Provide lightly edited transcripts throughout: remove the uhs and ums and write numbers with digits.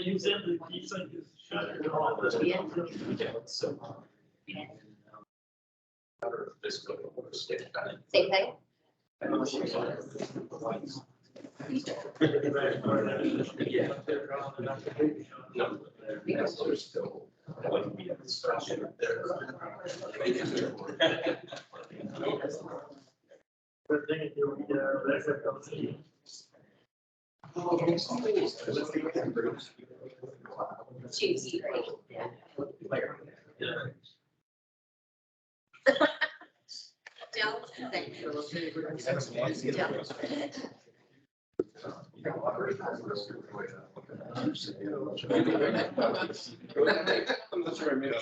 You said that he's like shut it all. Same thing. Because there's still going to be a discussion there. Good thing you record those. Choose you, right? Yeah. Don't think. I'm not sure I made it.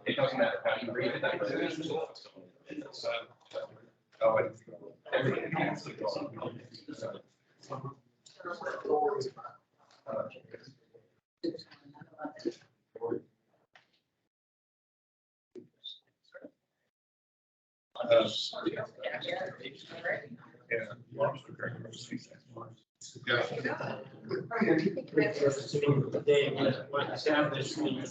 It doesn't matter how you read it. Everything has to go. Today, what established me.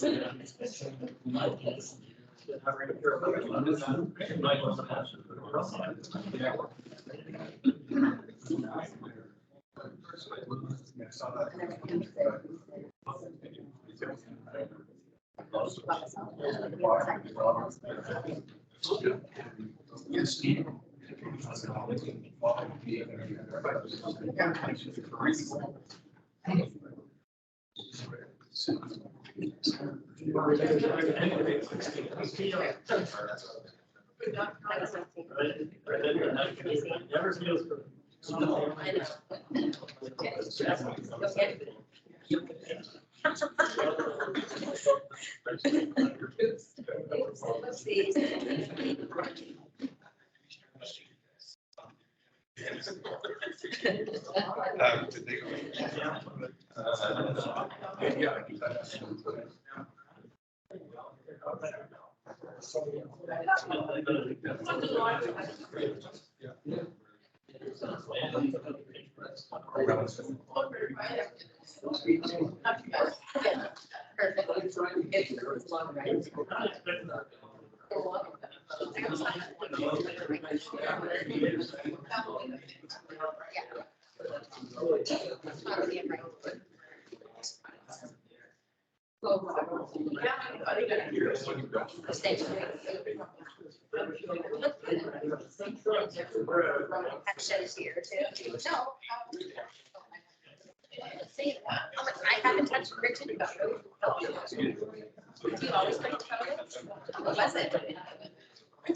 Never feels good. I know. Did they go? Yeah. Shows here too. No. See, I haven't touched Richard. Do you always like to cover it? What was it? The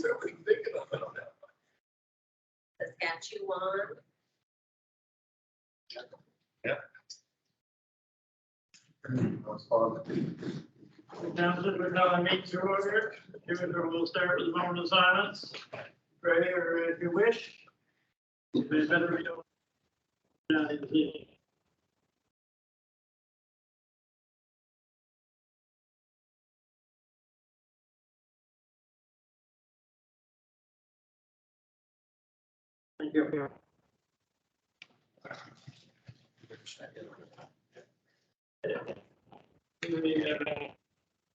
Saskatchewan. Townsend, we're now in meeting to order. We'll start with a moment of silence. Pray, or if you wish. You may better read over. Thank you.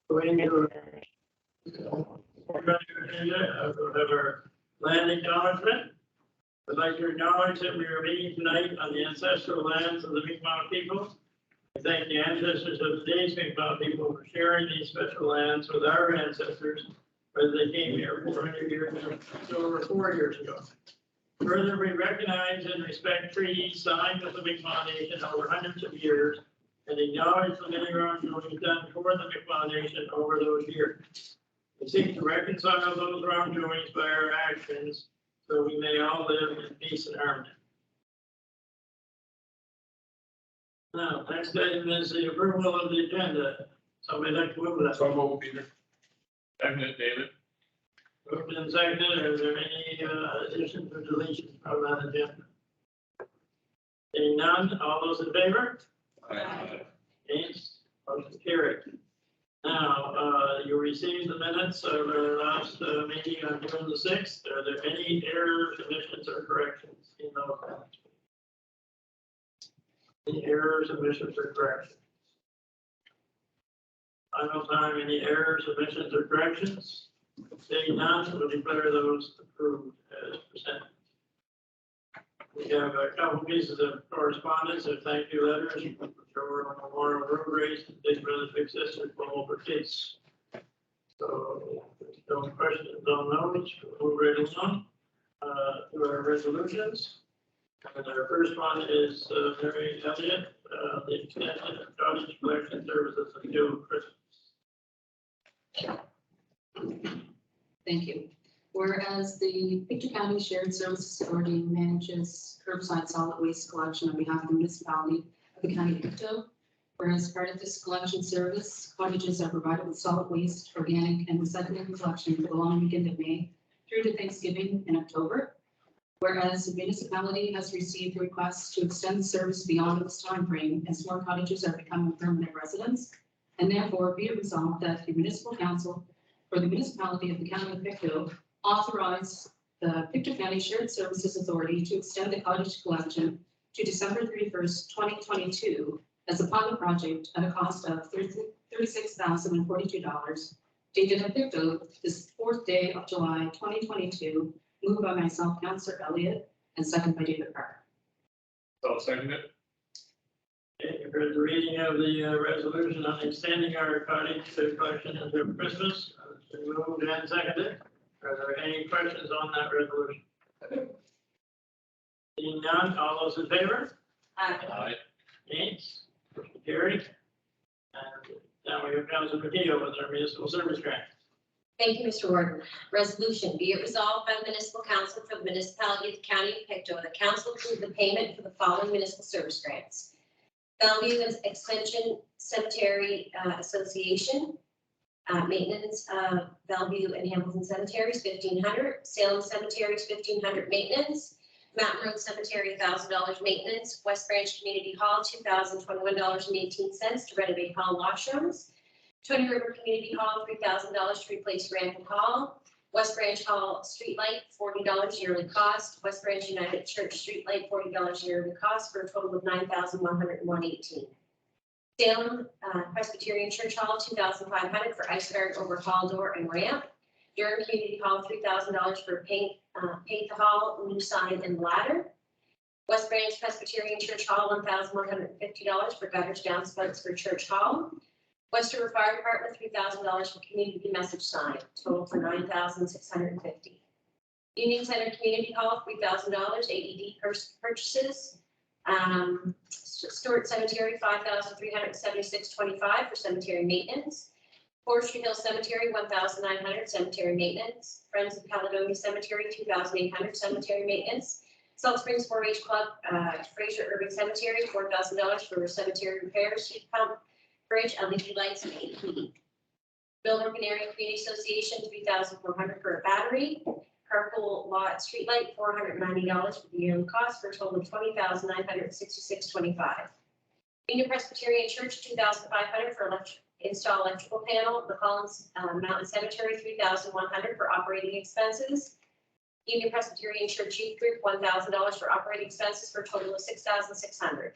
Going into our land acknowledgement. I'd like to acknowledge that we are meeting tonight on the ancestral lands of the Mi'kmaq people. I thank the ancestors of today's Mi'kmaq people for sharing these special lands with our ancestors, whether they came here 400 years ago, over 4 years ago. Further, we recognize and respect treaties signed with the Mi'kmaq Nation over hundreds of years and acknowledge the many wrongdoings done for the Mi'kmaq Nation over those years. We seek to reconcile those wrongdoings by our actions so we may all live in peace and harmony. Now, next item is the approval of the agenda. Somebody like to move that? So move, Peter. Second it, David. Moved and seconded. Are there any additions or deletions from that agenda? Seeing none, all those in favor? Aye. Against? Motion carried. Now, you received the minutes of our last meeting on June the 6th. Are there any errors, omissions, or corrections in those minutes? Any errors, omissions, or corrections? Final time, any errors, omissions, or corrections? Seeing none, we'll declare those approved as presented. We have a couple pieces of correspondence and thank you letters from Trevor Memorial Road Race and Big Brother Big Sister for over case. So, if there's no questions on those, we'll move right along to our resolutions. And our first one is Mary Elliott, the extension of cottage collection services until Christmas. Thank you. Whereas the Pictou County Shared Services Authority manages curbside solid waste collection on behalf of the municipality of the county of Pictou. Whereas part of this collection service, cottages are provided with solid waste, organic, and recycling collection for the long weekend of May through to Thanksgiving in October. Whereas the municipality has received requests to extend the service beyond this time frame as more cottages are becoming permanent residents. And therefore be it resolved that the municipal council for the municipality of the county of Pictou authorize the Pictou County Shared Services Authority to extend the cottage collection to December 31st, 2022 as a pilot project at a cost of $36,042, dated in Pictou this 4th day of July, 2022, moved by myself, Councillor Elliott, and second by David Parker. So second it. Okay, you've heard the reading of the resolution on extending our cottage collection until Christmas. It's been moved and seconded. Are there any questions on that resolution? Seeing none, all those in favor? Aye. Against? Motion carried. And now we have Councilor Padilla with our municipal service grant. Thank you, Mr. Warden. Resolution, be it resolved by the municipal council for the municipality of the county of Pictou, the council approve the payment for the following municipal service grants. Bellevue Extension Cemetery Association, maintenance of Bellevue and Hamilton Cemeteries, $1,500. Salem Cemeteries, $1,500 maintenance. Mountain Road Cemetery, $1,000 maintenance. West Branch Community Hall, $2,021.18 to renovate hall washrooms. Tony River Community Hall, $3,000 to replace Rampant Hall. West Branch Hall Streetlight, $40 yearly cost. West Branch United Church Streetlight, $40 yearly cost for a total of $9,101.18. Salem Presbyterian Church Hall, $2,500 for ice guard overhaul door and ramp. Durham Community Hall, $3,000 for paint the hall, new sign and ladder. West Branch Presbyterian Church Hall, $1,150 for gutters downspouts for Church Hall. West River Fire Department, $3,000 for community message sign, total for $9,650. Union Center Community Hall, $3,000 AED purchases. Stewart Cemetery, $5,376.25 for cemetery maintenance. Forestry Hill Cemetery, $1,900 cemetery maintenance. Friends of Caledonia Cemetery, $2,800 cemetery maintenance. Salt Springs 4-H Club, Fraser Urban Cemetery, $4,000 for cemetery repairs, heat pump, bridge, LED lights, and AED. Millbrook Area Community Association, $3,400 for a battery. Carpool Lot Streetlight, $490 for the yearly cost for a total of $20,966.25. Union Presbyterian Church, $2,500 for install electrical panel. The Collins Mountain Cemetery, $3,100 for operating expenses. Union Presbyterian Church Youth Group, $1,000 for operating expenses for a total of $6,600.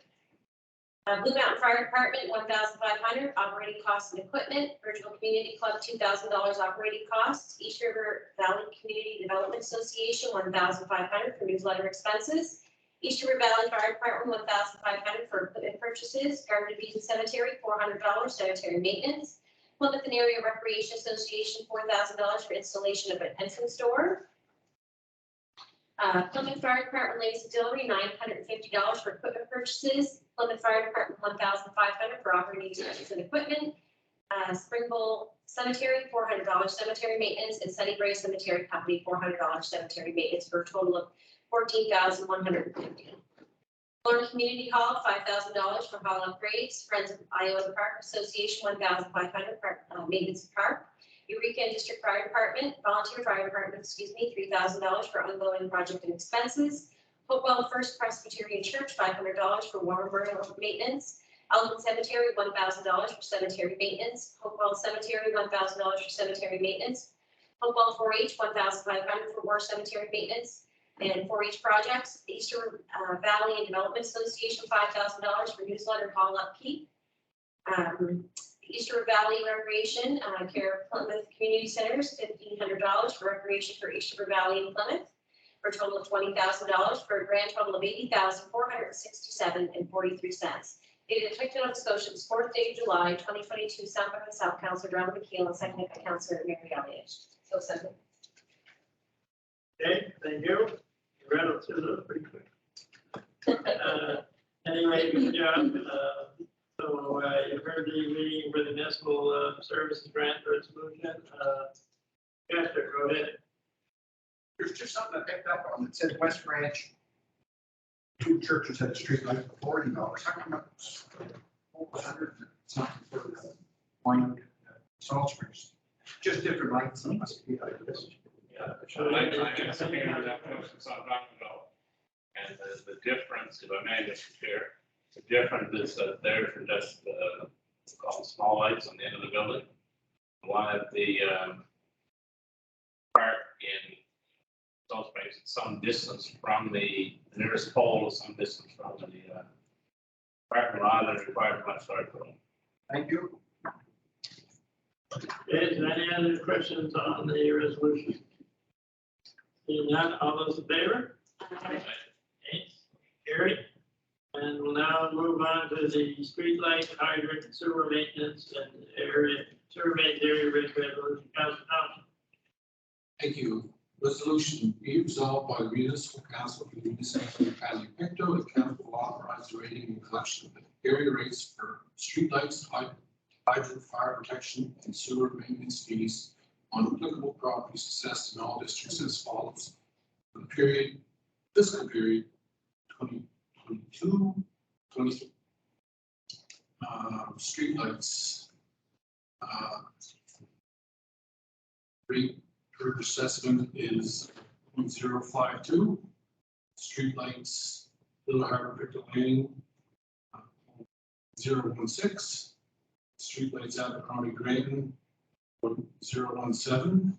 Blue Mountain Fire Department, $1,500 operating costs and equipment. Virtual Community Club, $2,000 operating costs. East River Valley Community Development Association, $1,500 for newsletter expenses. East River Valley Fire Department, $1,500 for equipment purchases. Garden Beacon Cemetery, $400 cemetery maintenance. Plymouth and Area Recreation Association, $4,000 for installation of an entrance door. Plymouth Fire Department Ladies Auxiliary, $950 for equipment purchases. Plymouth Fire Department, $1,500 for operating expenses and equipment. Spring Bowl Cemetery, $400 cemetery maintenance, and Sunny Gray Cemetery Company, $400 cemetery maintenance for a total of $14,150. Florida Community Hall, $5,000 for hall upgrades. Friends of Iowa Park Association, $1,500 for maintenance of park. Eureka District Fire Department, Volunteer Fire Department, $3,000 for ongoing project and expenses. Hopewell First Presbyterian Church, $500 for war memorial maintenance. Alton Cemetery, $1,000 for cemetery maintenance. Hopewell Cemetery, $1,000 for cemetery maintenance. Hopewell 4-H, $1,500 for war cemetery maintenance and 4-H projects. Eastern Valley and Development Association, $5,000 for newsletter hall upkeep. Eastern Valley Recreation, care of Plymouth Community Centers, $1,500 for recreation for Eastern Valley and Plymouth, for a total of $20,000 for a grand total of $80,467.43. Dated effective Nova Scotia, the 4th day of July, 2022, signed by myself, Councillor Drummer McKeel, and seconded by Councillor Mary Elliott. So second. Okay, thank you. You read it through those pretty quick. Anyway, good job. So you've heard the meeting for the municipal services grant resolution. Chester, go ahead. There's just something I picked up on that said West Branch. 2 churches had a street light for $40. How come it's over 100 something for the one Salt Springs? Just different lights. It must be like this. Yeah, so I answer that question, so I'm talking about. And the difference, if I may, Mr. Chair, the difference is that there's just called small lights on the end of the building. One at the park in Salt Springs, some distance from the nearest pole, some distance from the parking lot, that required much larger. Thank you. Is there any other questions on the resolution? Seeing none, all those in favor? Okay, carried. And we'll now move on to the street light, hydrant, sewer maintenance, and sewer maintenance area rate resolution. Council Thompson. Thank you. Resolution be resolved by the municipal council of the municipality of County of Pictou, the council will authorize the rating and collection of area rates for streetlights, hydrant, fire protection, and sewer maintenance fees on applicable properties assessed in all districts as follows. For the fiscal period 2022, 23. Streetlights. Rate per assessment is 0.052. Streetlights, Little Harbor, Pictou Lane, 0.16. Streetlights, Abercrombie, Grayton, 0.017.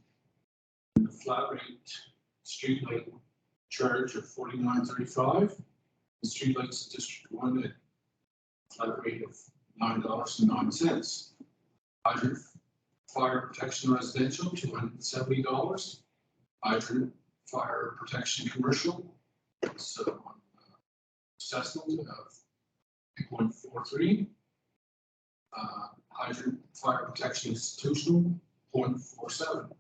And the flat rate streetlight charge of $49.35. The streetlights District 1 at flat rate of $9.09. Hydrant fire protection residential, $270. Hydrant fire protection commercial, so assessment of 8.43. Hydrant fire protection institutional, 0.47.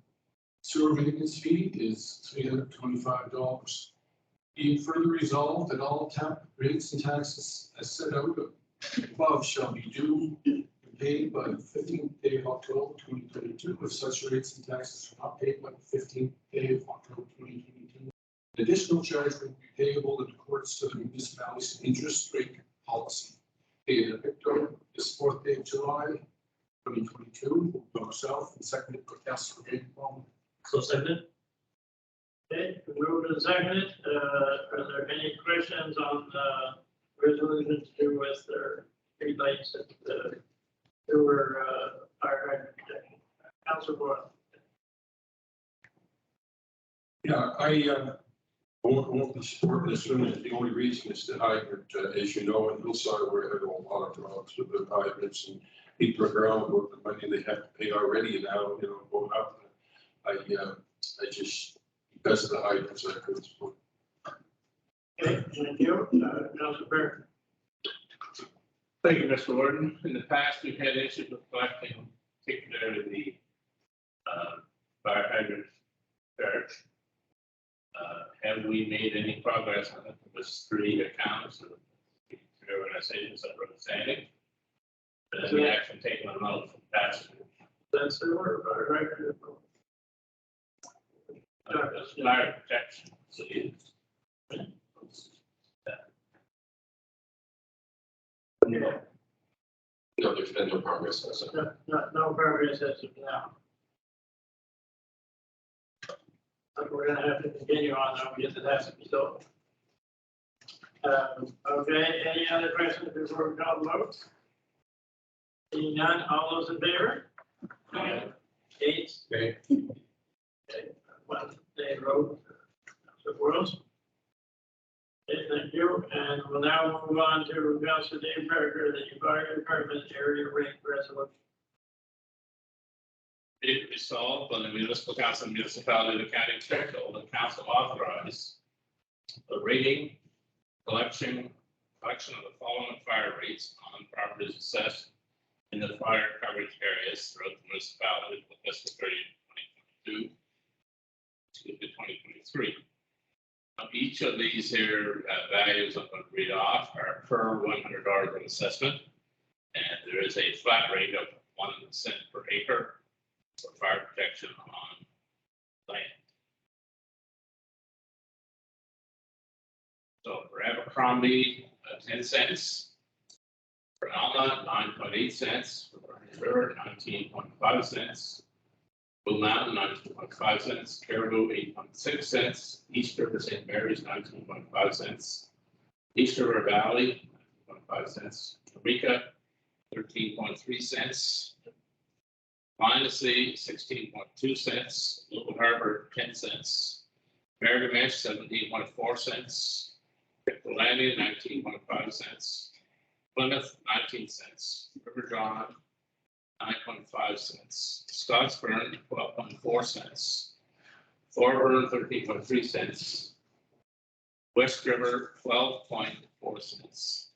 Sewer maintenance fee is $325. Being further resolved that all tap rates and taxes as set out above shall be due and paid by the 15th day of October 2022. If such rates and taxes are not paid by the 15th day of October 2022, an additional charge will be payable in accordance to the municipality's interest rate policy. Dated Pictou, this 4th day of July 2022. Vote myself and seconded by Councilor Grayton. So seconded. Okay, moved and seconded. Are there any questions on the resolution to do with their street lights and sewer fire hydrant protection? Councilor Boyle. Yeah, I won't be supporting this one. The only reason is the hydrant, as you know, in Hillside, we're having a lot of problems with the hydrants, and people are around with the money they have to pay already, and now, going up. I just, because of the hydrants, I couldn't support. Okay, thank you. Councilor Burke. Thank you, Mr. Warden. In the past, we've had issues with collecting, particularly the fire hydrant charge. Have we made any progress on it? It was 3 accounts of 3 organizations that were outstanding. Has any action taken on those from past? That's sewer fire hydrant. Fire protection. So Yeah, No, there's been no progress. So. no progress as of now. But we're gonna have to continue on though, because it has to be sold. Okay, any other questions before we call the vote? Seeing none, all those in favor? Eight. Okay. Okay, one, they vote. Councilor Wells. Okay, thank you, and we'll now move on to Councilor Dave Parker, the fire department area rate resolution. It resolved by the municipal council, municipality of the county of Pictou, the council authorize the rating, collection of the following fire rates on properties assessed in the fire coverage areas throughout the municipality for fiscal period 2023. Each of these here values I'm going to read off are per $100 of assessment, and there is a flat rate of 1 cent per acre for fire protection on land. So for Abercrombie, 10 cents. For Alma, 9.8 cents. For Burns River, 19.5 cents. Blue Mountain, 19.5 cents. Caribou, 8.6 cents. East River St. Mary's, 19.5 cents. East River Valley, 9.5 cents. Eureka, 13.3 cents. Mindesy, 16.2 cents. Little Harbor, 10 cents. Merrimack, 17.4 cents. Pictou, 19.5 cents. Plymouth, 19 cents. River John, 9.5 cents. Scottsburn, 12.4 cents. Thorburn, 13.3 cents. West River, 12.4 cents.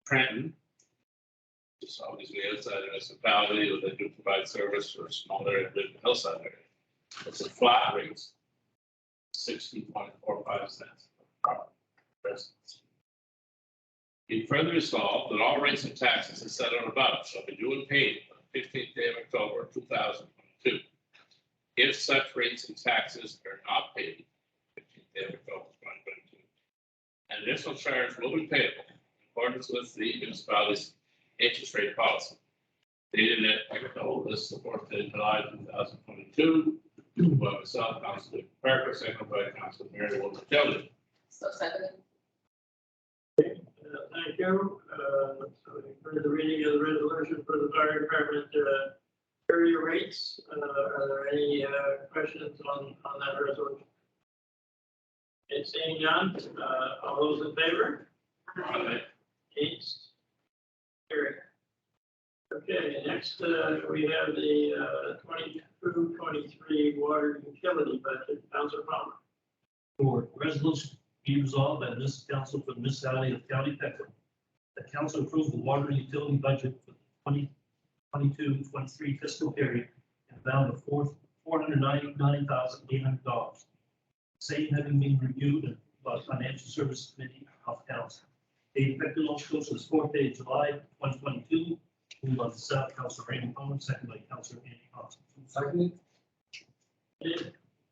Trenton, just obviously outside the municipality, where they do provide service for a small area of the hillside area. It's a flat rate, 60.45 cents per residence. Be further resolved that all rates and taxes as set out above shall be due and paid on the 15th day of October 2022. If such rates and taxes are not paid, 15th day of October 2022, an additional charge will be payable in accordance with the municipality's interest rate policy. Dated at Pictou, this is the 4th day of July 2022. By myself, Councilor Parker, seconded by Councilor Mary Walter Kelly. So seconded. Thank you. So you've heard the reading of the resolution for the fire department area rates. Are there any questions on that resolution? Okay, seeing none, all those in favor? Aye. Against? Carried. Okay, next we have the 22-23 water utility budget. Councilor Palmer. For resolution be resolved by this council for the municipality of County Pictou. The council approved the water and utility budget for the 2022-23 fiscal period in the amount of $499,800. Same having been reviewed by the Financial Services Committee of Council. Dated Pictou, Nova Scotia, this 4th day of July 2022. Moved on the South, Councilor Raymond Cohen, second by Councilor Andy Thompson. Seconded.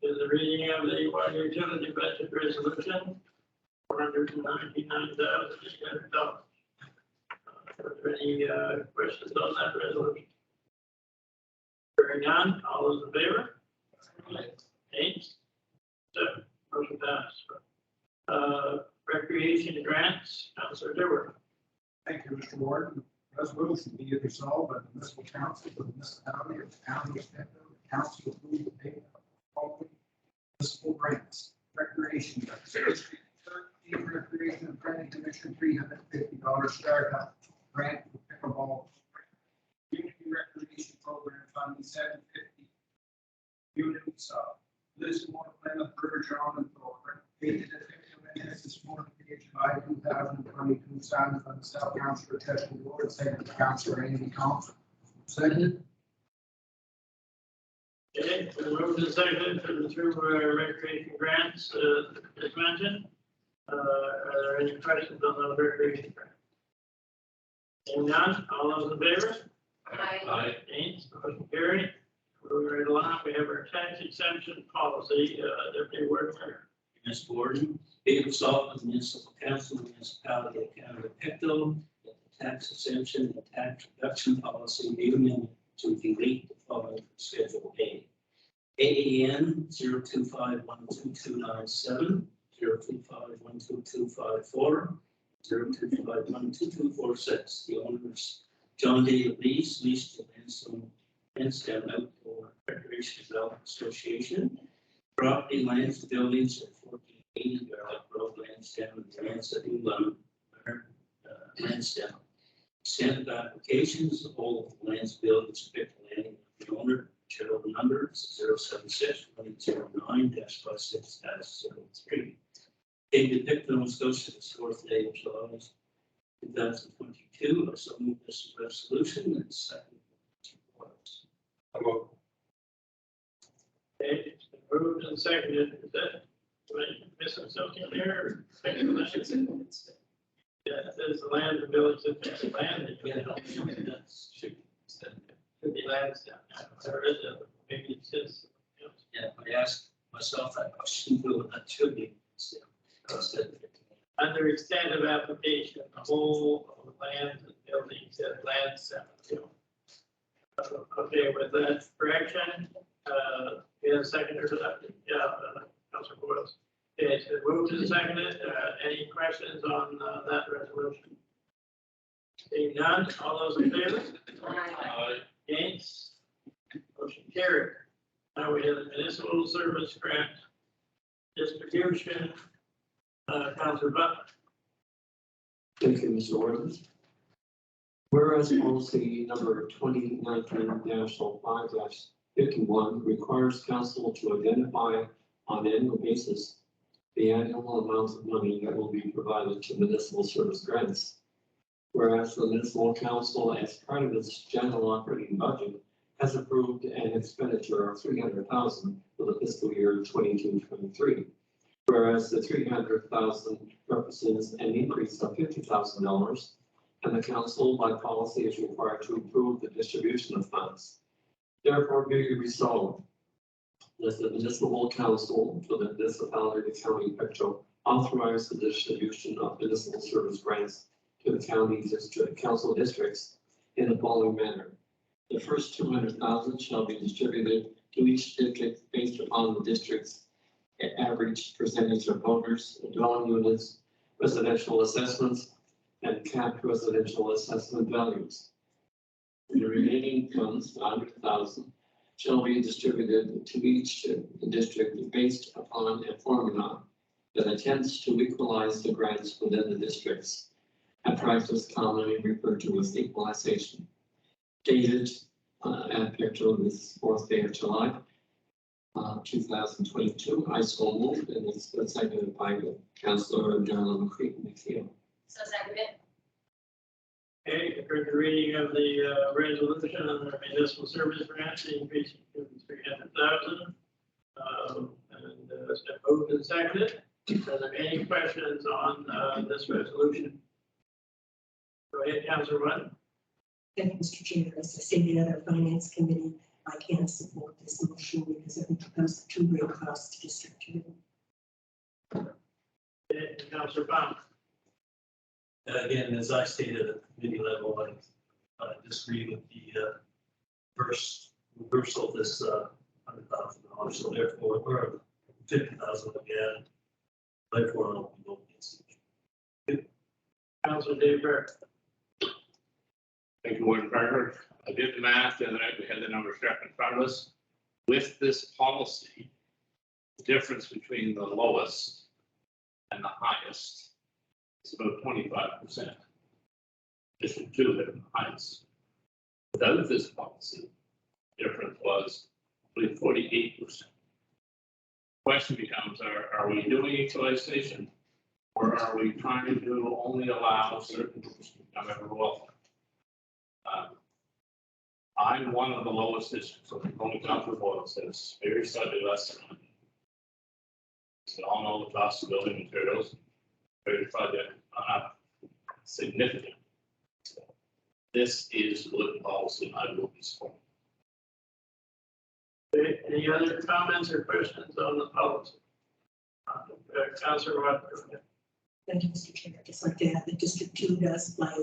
Is the reading of the water utility budget resolution, $499,800. Are there any questions on that resolution? Hearing none, all those in favor? Eight. Seven. Motion passed. Recreation grants, Councilor Dewar. Thank you, Mr. Warden. Resolution be it resolved by the municipal council of the municipality of the county of Pictou, the council approve the payment of the following municipal grants. Recreation, Recreation and Planning Commission, $350 startup grant for pickleball. Community Recreation Program funding $750. Units Lismore, Plymouth, River John, and Thorburn. Dated at this morning, July 2022, signed by the South Councilor Ted Ward, second by Councilor Andy Thompson. Seconded. Okay, we moved to second for the two recreation grants as mentioned. Are there any questions on those recreation grants? Seeing none, all those in favor? Aye. Against, motion carried. Moving right along, we have our tax exemption policy, Deputy Warden. Municipal Warden, be it resolved by the municipal council of the municipality of County of Pictou that the tax exemption and tax reduction policy made amendment to delete the following from Schedule A. AAN 025122297, 025122254, 025122246. The owners, John David leased to Lansdowne Outdoor Recreation Development Association. Property, lands, buildings at 1480 Garlic Road, Lansdowne, and lands at Lansdowne. Extent of applications, the whole of the lands, buildings, picked landing of the owner, shareholder number 076-109-56-03. David Pickton, Nova Scotia, this 4th day of July 2022. I so move this resolution and second. Okay, it's been moved and seconded. Is that, am I missing something here? Second motion? Yeah, it says the land, the village, the land. Should be lands down. There is a, maybe it says. Yeah, I asked myself that question, that should be. Under extent of application, the whole of the land and buildings at land seven. Okay, with that correction, yeah, seconder to that, yeah, Councilor Boyles. Okay, it's been moved and seconded. Any questions on that resolution? Seeing none, all those in favor? Against? Motion carried. Now we have the municipal service grant distribution. Councilor Butler. Thank you, Mr. Warden. Whereas policy number 2019-5-51 requires council to identify on an annual basis the annual amount of money that will be provided to municipal service grants. Whereas the municipal council, as part of its general operating budget, has approved an expenditure of $300,000 for the fiscal year 22-23. Whereas the $300,000 represents an increase of $50,000, and the council by policy is required to approve the distribution of funds. Therefore, be it resolved that the municipal council for the municipality of the county of Pictou authorize the distribution of municipal service grants to the county council districts in the following manner. The first $200,000 shall be distributed to each district based upon the district's average percentage of voters, dwelling units, residential assessments, and capped residential assessment values. The remaining funds, $100,000, shall be distributed to each district based upon a formula that attempts to equalize the grants within the districts, a practice commonly referred to as equalization. Dated at Pictou this 4th day of July, 2022. I so moved, and it's been seconded by Councillor Darla McKeel. So seconded. Okay, you've heard the reading of the resolution on the municipal service grants, increasing to $300,000. And it's been moved and seconded. Are there any questions on this resolution? Go ahead, Councillor Rudd. Thank you, Mr. Chair. As I stated at our finance committee, I can't support this motion because I think it comes to too great cost to District 2. Okay, Councillor Baum. Again, as I stated at the committee level, I disagree with the first reversal of this $100,000. So therefore, we're $50,000 again. Therefore, I'll be voting against it. Councillor Dave Burke. Thank you, Warden Parker. I did the math the other night. We had the numbers correct in front of us. With this policy, the difference between the lowest and the highest is about 25%. District 2 had the highest. Without this policy, the difference was, I believe, 48%. Question becomes, are we doing equalization, or are we trying to only allow certain groups to become ever wealthy? I'm one of the lowest districts, so the only Councilor Boyle says very slightly less than mine. We all know the cost of building materials, very project significant. So this is good policy, I will be supporting. Okay, any other comments or questions on the policy? Councillor Watt. Thank you, Mr. Chair. Just like to add that District 2 does apply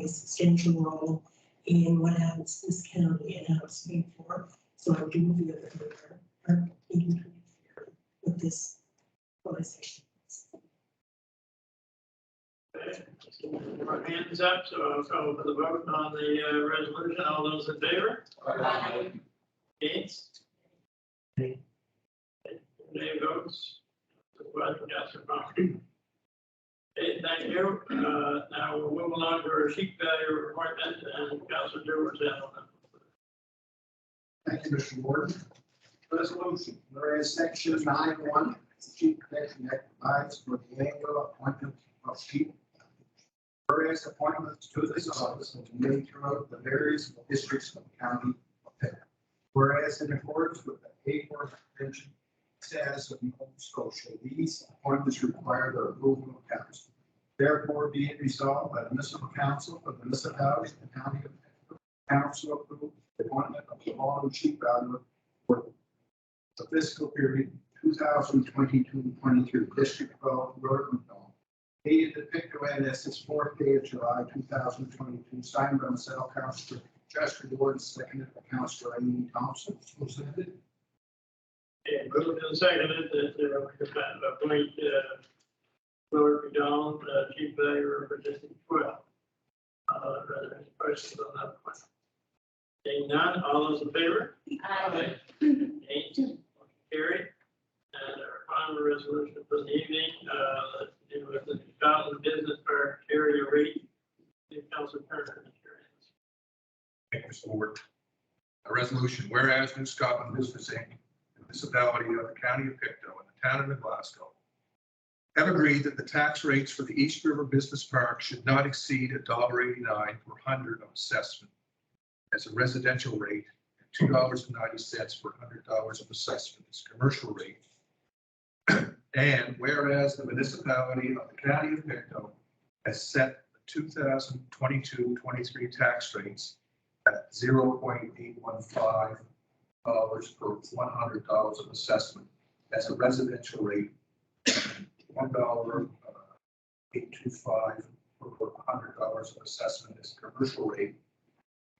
a substantial role in what happens in this county and how it's paid for. So I do feel that we are needing to interfere with this organization. Our hands up, so I'll call for the vote on the resolution. All those in favor? Against? Nay votes? Councilor Palmer. Okay, thank you. Now we're moving on to our sheep value appointment and Councilor Dewar. Thank you, Mr. Warden. Resolution, whereas section 9(1), the Chief Protection Act provides for the annual appointment of sheep. Whereas appointments to this office will be made throughout the various districts of the county of Pitt. Whereas in accordance with the A4 Convention status of Nova Scotia, these appointments require the approval of council. Therefore, be it resolved by the municipal council of the municipality of the county of Pitt, council approves the appointment of the following chief valuer for the fiscal period 2022-23, District 12, North Macdonald. Dated the Pictou NS's 4th day of July 2022, signed by myself, Councilor Chester Ward, seconded by Councilor Amy Thompson. So seconded. Okay, moved and seconded that appoint Lord McDonald, chief valuer for District 12. Any questions on that point? Seeing none, all those in favor? Aye. Eight. Carried. And our final resolution for the evening, let's do with the Scotland Business Park area rate. Councilor Turner. Thank you, Mr. Ward. A resolution, whereas New Scotland Business Inc., the municipality of the county of Pictou and the town of Glasgow have agreed that the tax rates for the East River Business Park should not exceed $1.89 per hundred of assessment as a residential rate and $2.90 per $100 of assessment as commercial rate. And whereas the municipality of the county of Pictou has set the 2022-23 tax rates at $0.815 per $100 of assessment as a residential rate, $1.825 per $100 of assessment as a commercial rate.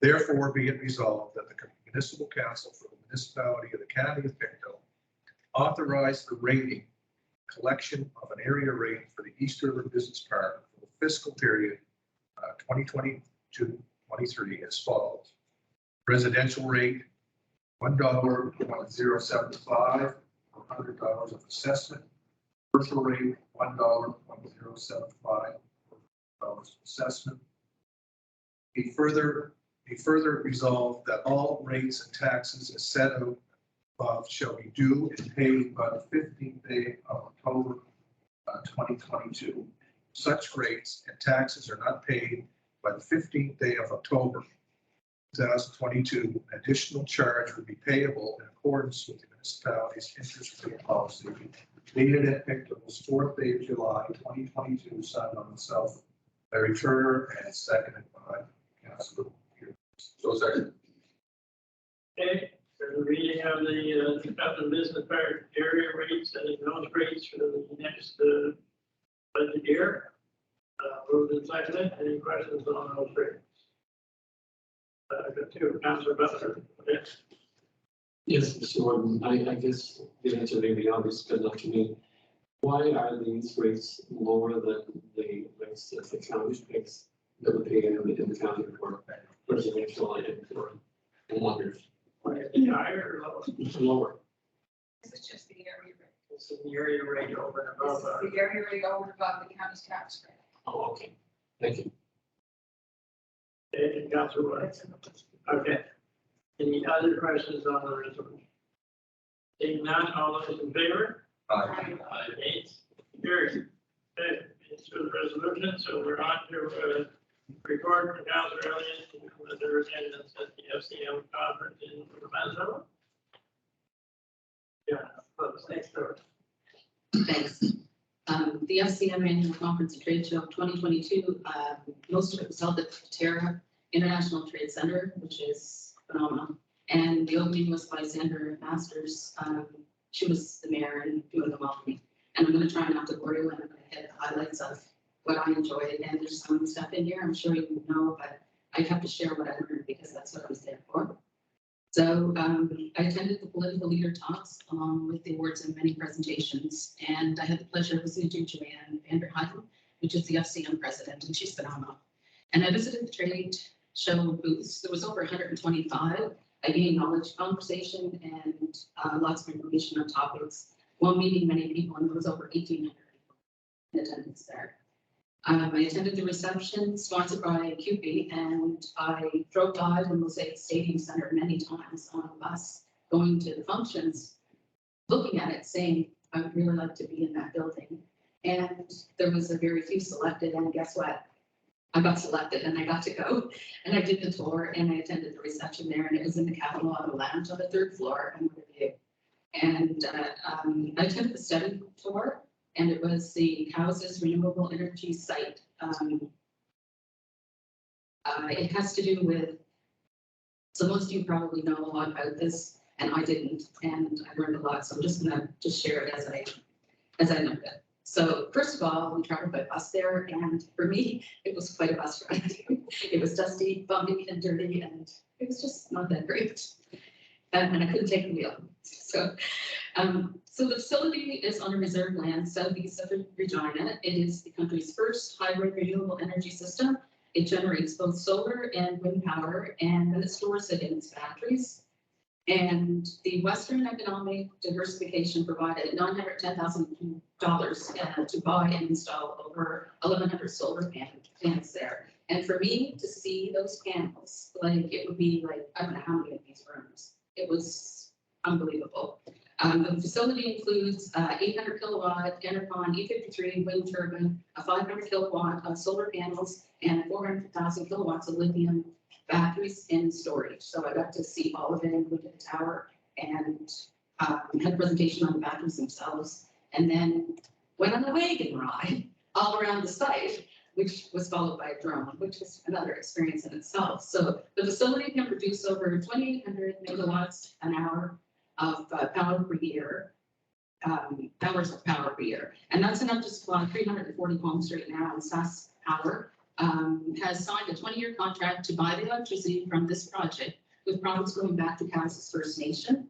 Therefore, be it resolved that the municipal council for the municipality of the county of Pictou authorize the rating collection of an area rate for the East River Business Park for the fiscal period 2022-23 as follows. Residential rate $1.1075 per $100 of assessment. Commercial rate $1.1075 per $100 of assessment. Be further resolved that all rates and taxes as set out above shall be due and paid by the 15th day of October 2022. Such rates and taxes are not paid by the 15th day of October 2022. Additional charge would be payable in accordance with the municipality's interest rate policy dated at Pictou's 4th day of July 2022, signed on myself, Larry Turner, and seconded by Councilor. So second. Okay, for the reading of the Scotland Business Park area rates and those rates for the next budget year. Moved and seconded. Any questions on those rates? Got two. Councilor Butler. Yes. Yes, Mr. Warden, I guess the answer may be obvious, but not to me. Why are these rates lower than the rates that the county picks that would pay in the county for residential and for homeowners? Higher or lower? It's lower. This is just the area rate. This is the area rate over and This above. is the area rate over and above the county's tax rate. Oh, okay. Thank you. And Councilor Wood. Okay. Any other questions on the resolution? Seeing none, all those in favor? Aye. Eight. Carried. Okay, it's for the resolution, so we're on to report from Councilor Elliott with their attendance at the FCM conference in Manitoba. Yeah, thanks, Doris. Thanks. The FCM Annual Conference and Trade Show 2022, most of it was held at the Terra International Trade Center, which is phenomenal. And the opening was by Sandra Masters. She was the mayor and doing the welcoming. And I'm going to try not to bore you, and I'm going to hit the highlights of what I enjoyed, and there's some stuff in here I'm sure you know, but I have to share what I learned because that's what I was there for. So I attended the political leader talks along with the awards and many presentations, and I had the pleasure of listening to Joanne Vanderheiden, which is the FCM president, and she's phenomenal. And I visited the trade show booths. There was over 125. I gained knowledge, conversation, and lots of information on topics while meeting many people, and there was over 1,800 people in attendance there. I attended the reception sponsored by QP, and I drove by the Mosaic Stadium Center many times on a bus going to the functions, looking at it, saying, I would really like to be in that building. And there was a very few selected, and guess what? I got selected and I got to go, and I did the tour and I attended the reception there, and it was in the Capitol Auto Lounge on the 3rd floor, and what a view. And I attended the study tour, and it was the Houses Renewable Energy Site. It has to do with, so most of you probably know a lot about this, and I didn't, and I learned a lot, so I'm just gonna share it as I learned it. So first of all, we traveled by bus there, and for me, it was quite a bus ride. It was dusty, bumpy, and dirty, and it was just not that great. And I couldn't take the wheel. So the facility is on a reserve land southeast of Regina. It is the country's first hybrid renewable energy system. It generates both solar and wind power, and then it stores it in its batteries. And the Western Economic Diversification provided $910,000 to buy and install over 1,100 solar panels there. And for me to see those panels, like it would be like, I don't know how many of these rooms. It was unbelievable. The facility includes 800 kilowatt Enercon E53 wind turbine, a 500 kilowatt of solar panels, and 400,000 kilowatts of lithium batteries in storage. So I got to see all of it, including the tower, and had a presentation on the batteries themselves, and then went on a wagon ride all around the site, which was followed by a drone, which was another experience in itself. So the facility can produce over 2,800 megawatts an hour of power per year, hours of power per year. And that's enough to supply 340 homes right now. And SAS Power has signed a 20-year contract to buy the electricity from this project, with profits going back to Kansas First Nation.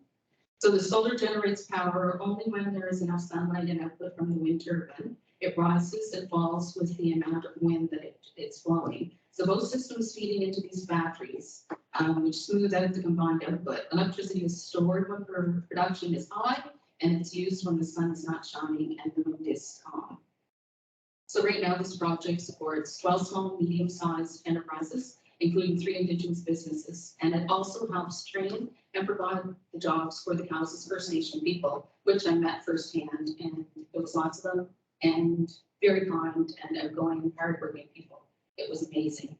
So the solar generates power only when there is enough sunlight and output from the wind turbine. It rises and falls with the amount of wind that it's blowing. So both systems feeding into these batteries, which smooth out the combined output. Electricity is stored when production is high, and it's used when the sun is not shining and the wind is calm. So right now, this project supports 12 small, medium-sized enterprises, including 3 Indigenous businesses, and it also helps train and provide the jobs for the Kansas First Nation people, which I met firsthand, and there was lots of them, and very kind and outgoing, hardworking people. It was amazing.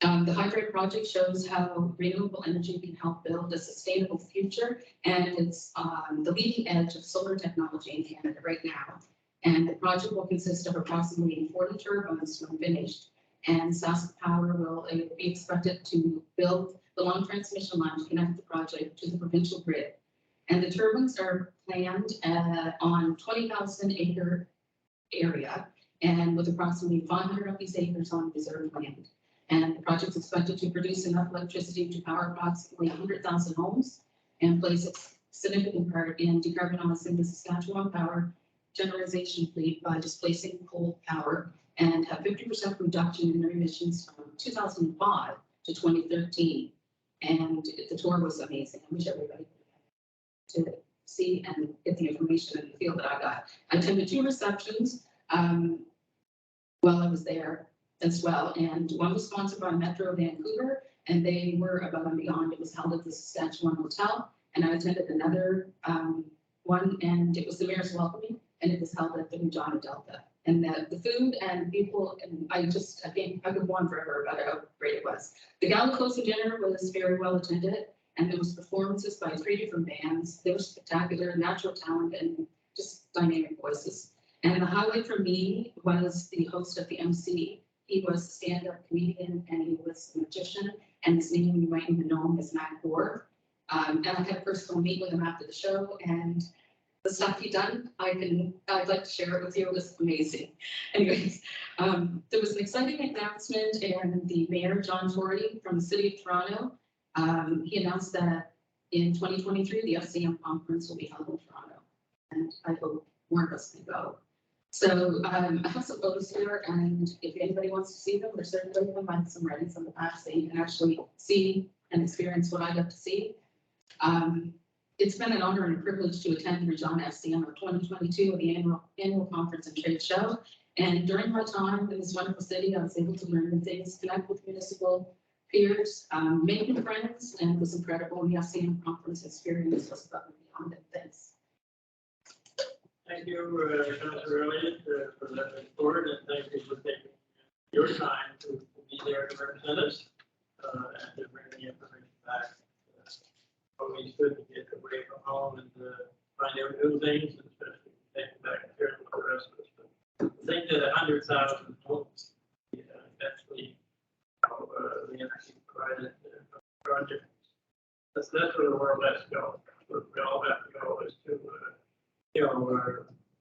The Hydrate project shows how renewable energy can help build a sustainable future, and it's the leading edge of solar technology in Canada right now. And the project will consist of approximately 40 turbines when finished, and SAS Power will be expected to build the long transmission line to connect the project to the provincial grid. And the turbines are planned on 20,000 acre area, and with approximately 500 of these acres on reserve land. And the project is expected to produce enough electricity to power approximately 100,000 homes, and plays a significant part in decarbonizing the Saskatchewan power generation fleet by displacing coal power, and have 50% reduction in their emissions from 2005 to 2013. And the tour was amazing. I wish everybody could see and get the information and the feel that I got. I attended 2 receptions while I was there as well, and one was sponsored by Metro Vancouver, and they were above and beyond. It was held at the Saskatchewan Hotel, and I attended another one, and it was the Mayor's Welcoming, and it was held at the Regina Delta. And the food and people, and I think I could go on forever about how great it was. The Gala closing dinner was very well attended, and there was performances by 3 different bands. They were spectacular, natural talent, and just dynamic voices. And the highlight for me was the host of the MC. He was a stand-up comedian, and he was a magician, and his name, you might even know him, is Matt Gore. And I had a personal meet with him after the show, and the stuff he done, I'd like to share it with you. It was amazing. Anyways, there was an exciting announcement, and the mayor, John Tory from the city of Toronto, he announced that in 2023, the FCM conference will be held in Toronto, and I hope more of us can go. So I have some photos here, and if anybody wants to see them, they're certainly going to find some writings on the back so you can actually see and experience what I got to see. It's been an honor and a privilege to attend Regina FCM of 2022, the annual conference and trade show. And during my time in this wonderful city, I was able to learn new things, connect with municipal peers, make new friends, and it was incredible. And the FCM conference experience was above and beyond it. Thanks. Thank you, Councilor Elliott, for that report, and thank you for taking your time to be there to represent us and to bring the information back. Always good to get away from home and find out new things, and especially taking back and sharing with the rest of us. But I think that 100,000 homes actually the energy provided project. That's where the world has to go. Where we all have to go is to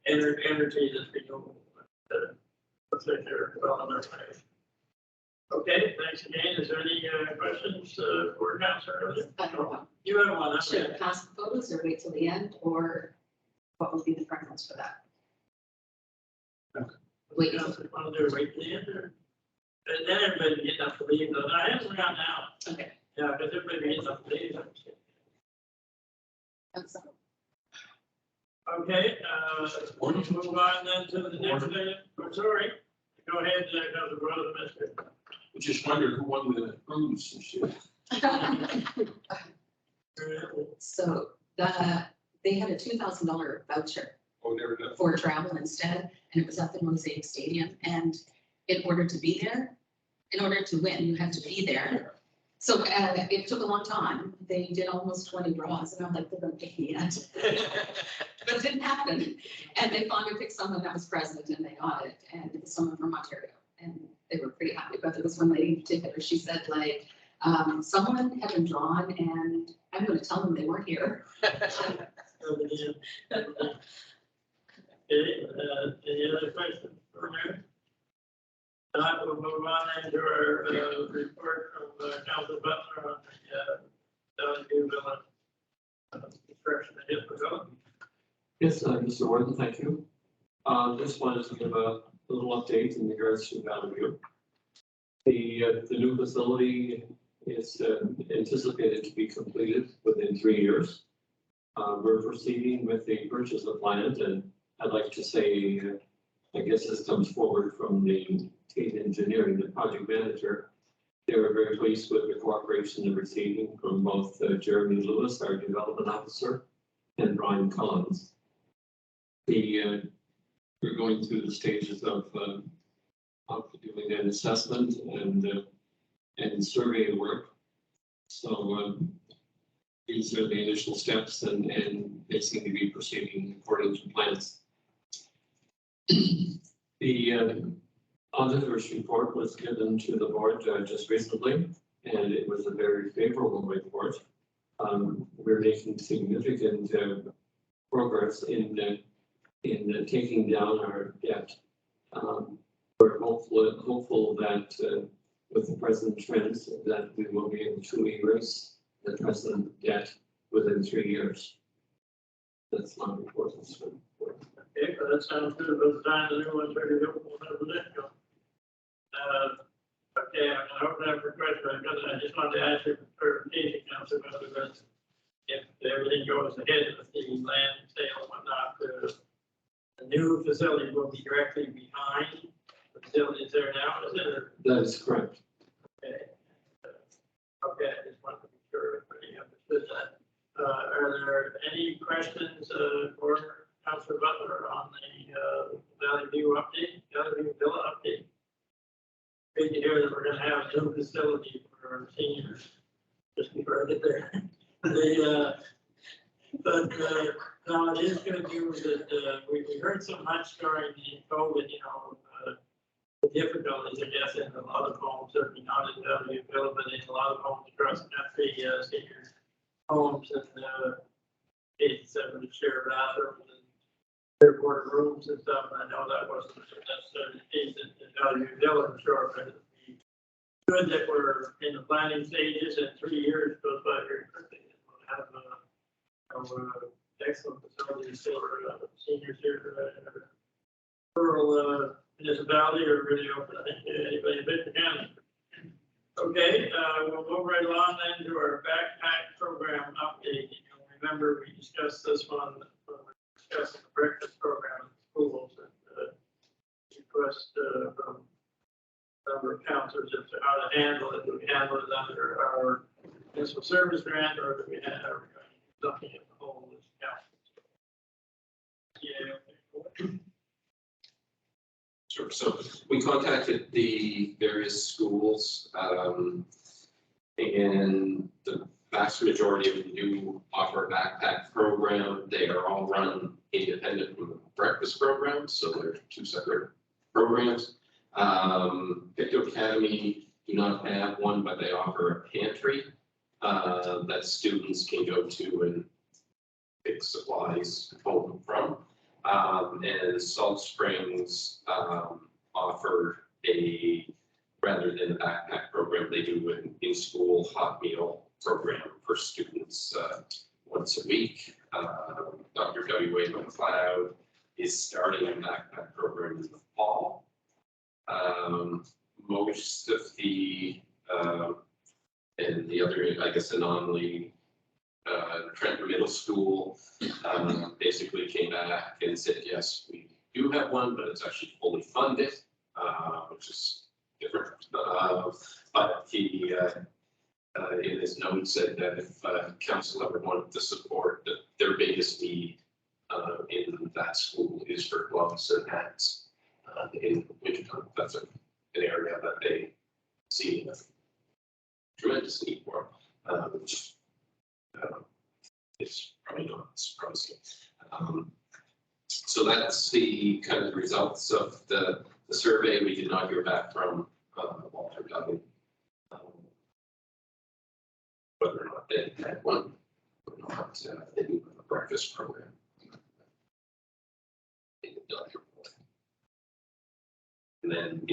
energy that's renewable. Let's say they're well on their way. Okay, thanks again. Is there any questions for Councilor Elliott? I don't know. You have one. Should I pass the photos or wait till the end, or what would be the preference for that? Wait. Want to do wait till the end, or? And then everybody getting up to leave, though. I have around now. Okay. Yeah, because everybody getting up to leave. That's Okay, we'll move on then to the next item. Oh, sorry. Go ahead, Councilor Rose, Mister. I just wondered who won the cruise and shit. So they had a $2,000 voucher Oh, never done. for travel instead, and it was at the Mosaic Stadium. And in order to be there, in order to win, you had to be there. So it took a long time. They did almost 20 draws, and I'm like, they're going to pick me yet. But it didn't happen. And they finally picked someone that was present, and they got it. And it was someone from Ontario, and they were pretty happy. But there was one lady in particular. She said, like, someone had been drawn, and I'm going to tell them they weren't here. Okay, any other questions for me? Not, we'll move on into our report from Council Butler on the Valley Villa construction and difficulty. Yes, Mr. Warden, thank you. Just wanted to give a little update in regards to Valley View. The new facility is anticipated to be completed within 3 years. We're proceeding with the purchase of land, and I'd like to say, I guess this comes forward from the team engineering, the project manager. They were very pleased with the cooperation they're receiving from both Jeremy Lewis, our development officer, and Brian Collins. We're going through the stages of doing an assessment and survey work. So these are the initial steps, and they seem to be proceeding according to plans. The auditor's report was given to the board just recently, and it was a very favorable report. We're making significant progress in taking down our debt. We're hopeful that with the present trends that we will be able to erase the present debt within 3 years. That's my report. Okay, but that sounds good. By the time the new one's ready to go, we'll have that go. Okay, I'm going to open up for questions, because I just wanted to ask you for clarification, Councilor, whether if everything goes ahead with the land sale and whatnot, the new facility will be directly behind the facilities there now, is it? Or? That is correct. Okay. Okay, I just wanted to be sure everybody understood that. Are there any questions for Councilor Butler on the Valley View update, Valley View Villa update? Great to hear that we're going to have a new facility for our seniors, just before I get there. But no, it is good news that we heard so much during the COVID, the difficulties, I guess, in a lot of homes, certainly not in Valley Villa, but in a lot of homes across the country, senior homes, and 87 to share bathrooms and airport rooms and stuff. And I know that wasn't necessarily the case in Value Village, I'm sure, but it'd be good that we're in the planning stages and 3 years goes by very quickly. And we'll have excellent facilities for seniors here in rural municipality or really open, I think, anybody in Benton County. Okay, we'll move right along then to our backpack program update. You'll remember we discussed this one when we were discussing the breakfast program in schools and request from a number of counselors as to how to handle it. Do we handle it under our municipal service grant or do we have something in the whole as council? Yeah. Sure. So we contacted the various schools, and the vast majority of them do offer a backpack program. They are all run independent from the breakfast program, so they're two separate programs. Pictou Academy do not have one, but they offer a pantry that students can go to and pick supplies home from. And Salt Springs offer rather than a backpack program, they do an in-school hot meal program for students once a week. Dr. W.A. McLeod is starting a backpack program in the fall. Most of the, and the other, I guess, anomaly, Trenton Middle School basically came back and said, yes, we do have one, but it's actually fully funded, which is different. But he, in his note, said that if council ever wanted to support, that their biggest need in that school is for gloves and hats in wintertime. That's an area that they see a tremendous need for, which it's probably not surprising. So that's the kind of results of the survey. We did not hear back from Walter Duggan whether or not they had one or not. They do have a breakfast program. And then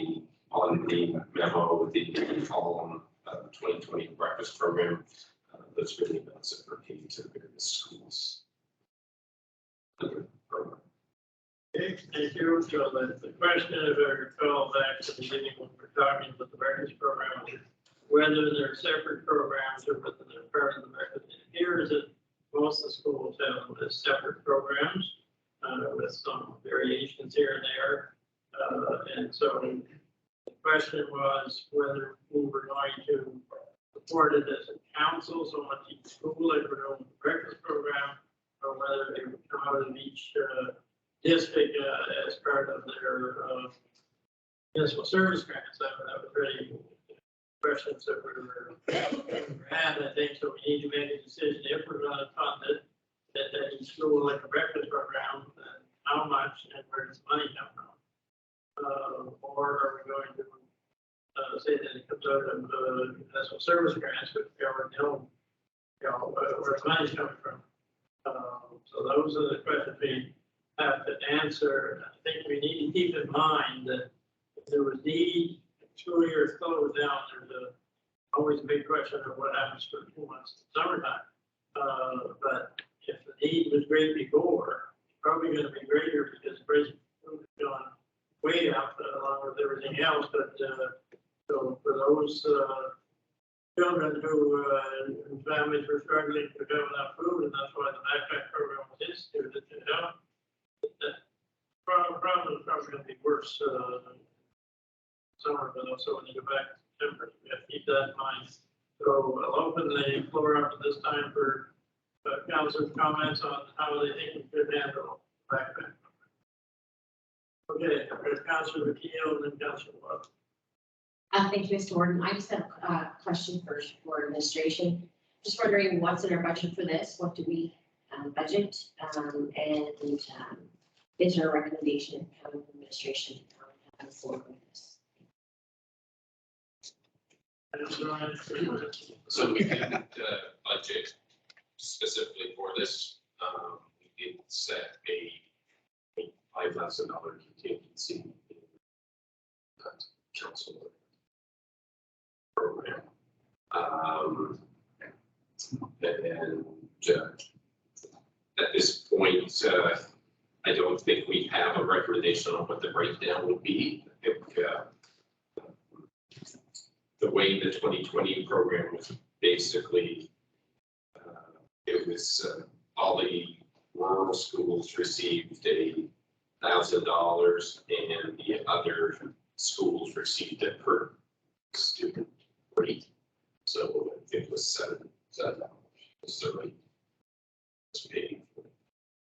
on the memo, the column 2020 breakfast program, that's really about separating to various schools. Okay, thank you. So the question, if I recall back to the beginning when we were talking about the breakfast program, whether they're separate programs or whether they're part of the breakfast. It appears that most of the schools have separate programs with some variations here and there. And so the question was whether we were going to support it as a council, so much each school like we're doing the breakfast program, or whether they would come out of each district as part of their municipal service grants. That was really questions that we were at, I think. So we need to make a decision if we're going to fund it, that each school like a breakfast program, and how much and where does the money come from? Or are we going to say that it comes out of municipal service grants, which we already know, where the money's coming from? So those are the questions we have to answer. I think we need to keep in mind that if there was need, school years closed down, there's always a big question of what happens for 2 months in summertime. But if the need was great before, it's probably going to be greater because prices have gone way up along with everything else. But so for those children whose families were struggling to have enough food, and that's why the backpack program was instituted, that problem is probably going to be worse summer, but also when you go back to September, we have to keep that in mind. So I'll open the floor up at this time for councilors' comments on how they think we should handle backpack. Okay, Councilor McKeel and then Councilor Love. Thank you, Mr. Warden. I just have a question first for administration. Just wondering what's in our budget for this? What do we budget? And is there a recommendation from administration on forward with this? So we didn't budget specifically for this. we did set a $5,000 contingency in that council program. And at this point, I don't think we have a recommendation on what the breakdown would be. I think the way the 2020 program was basically, it was all the rural schools received $1,000 and the other schools received it per student rate. So I think it was $7 was the rate was paid for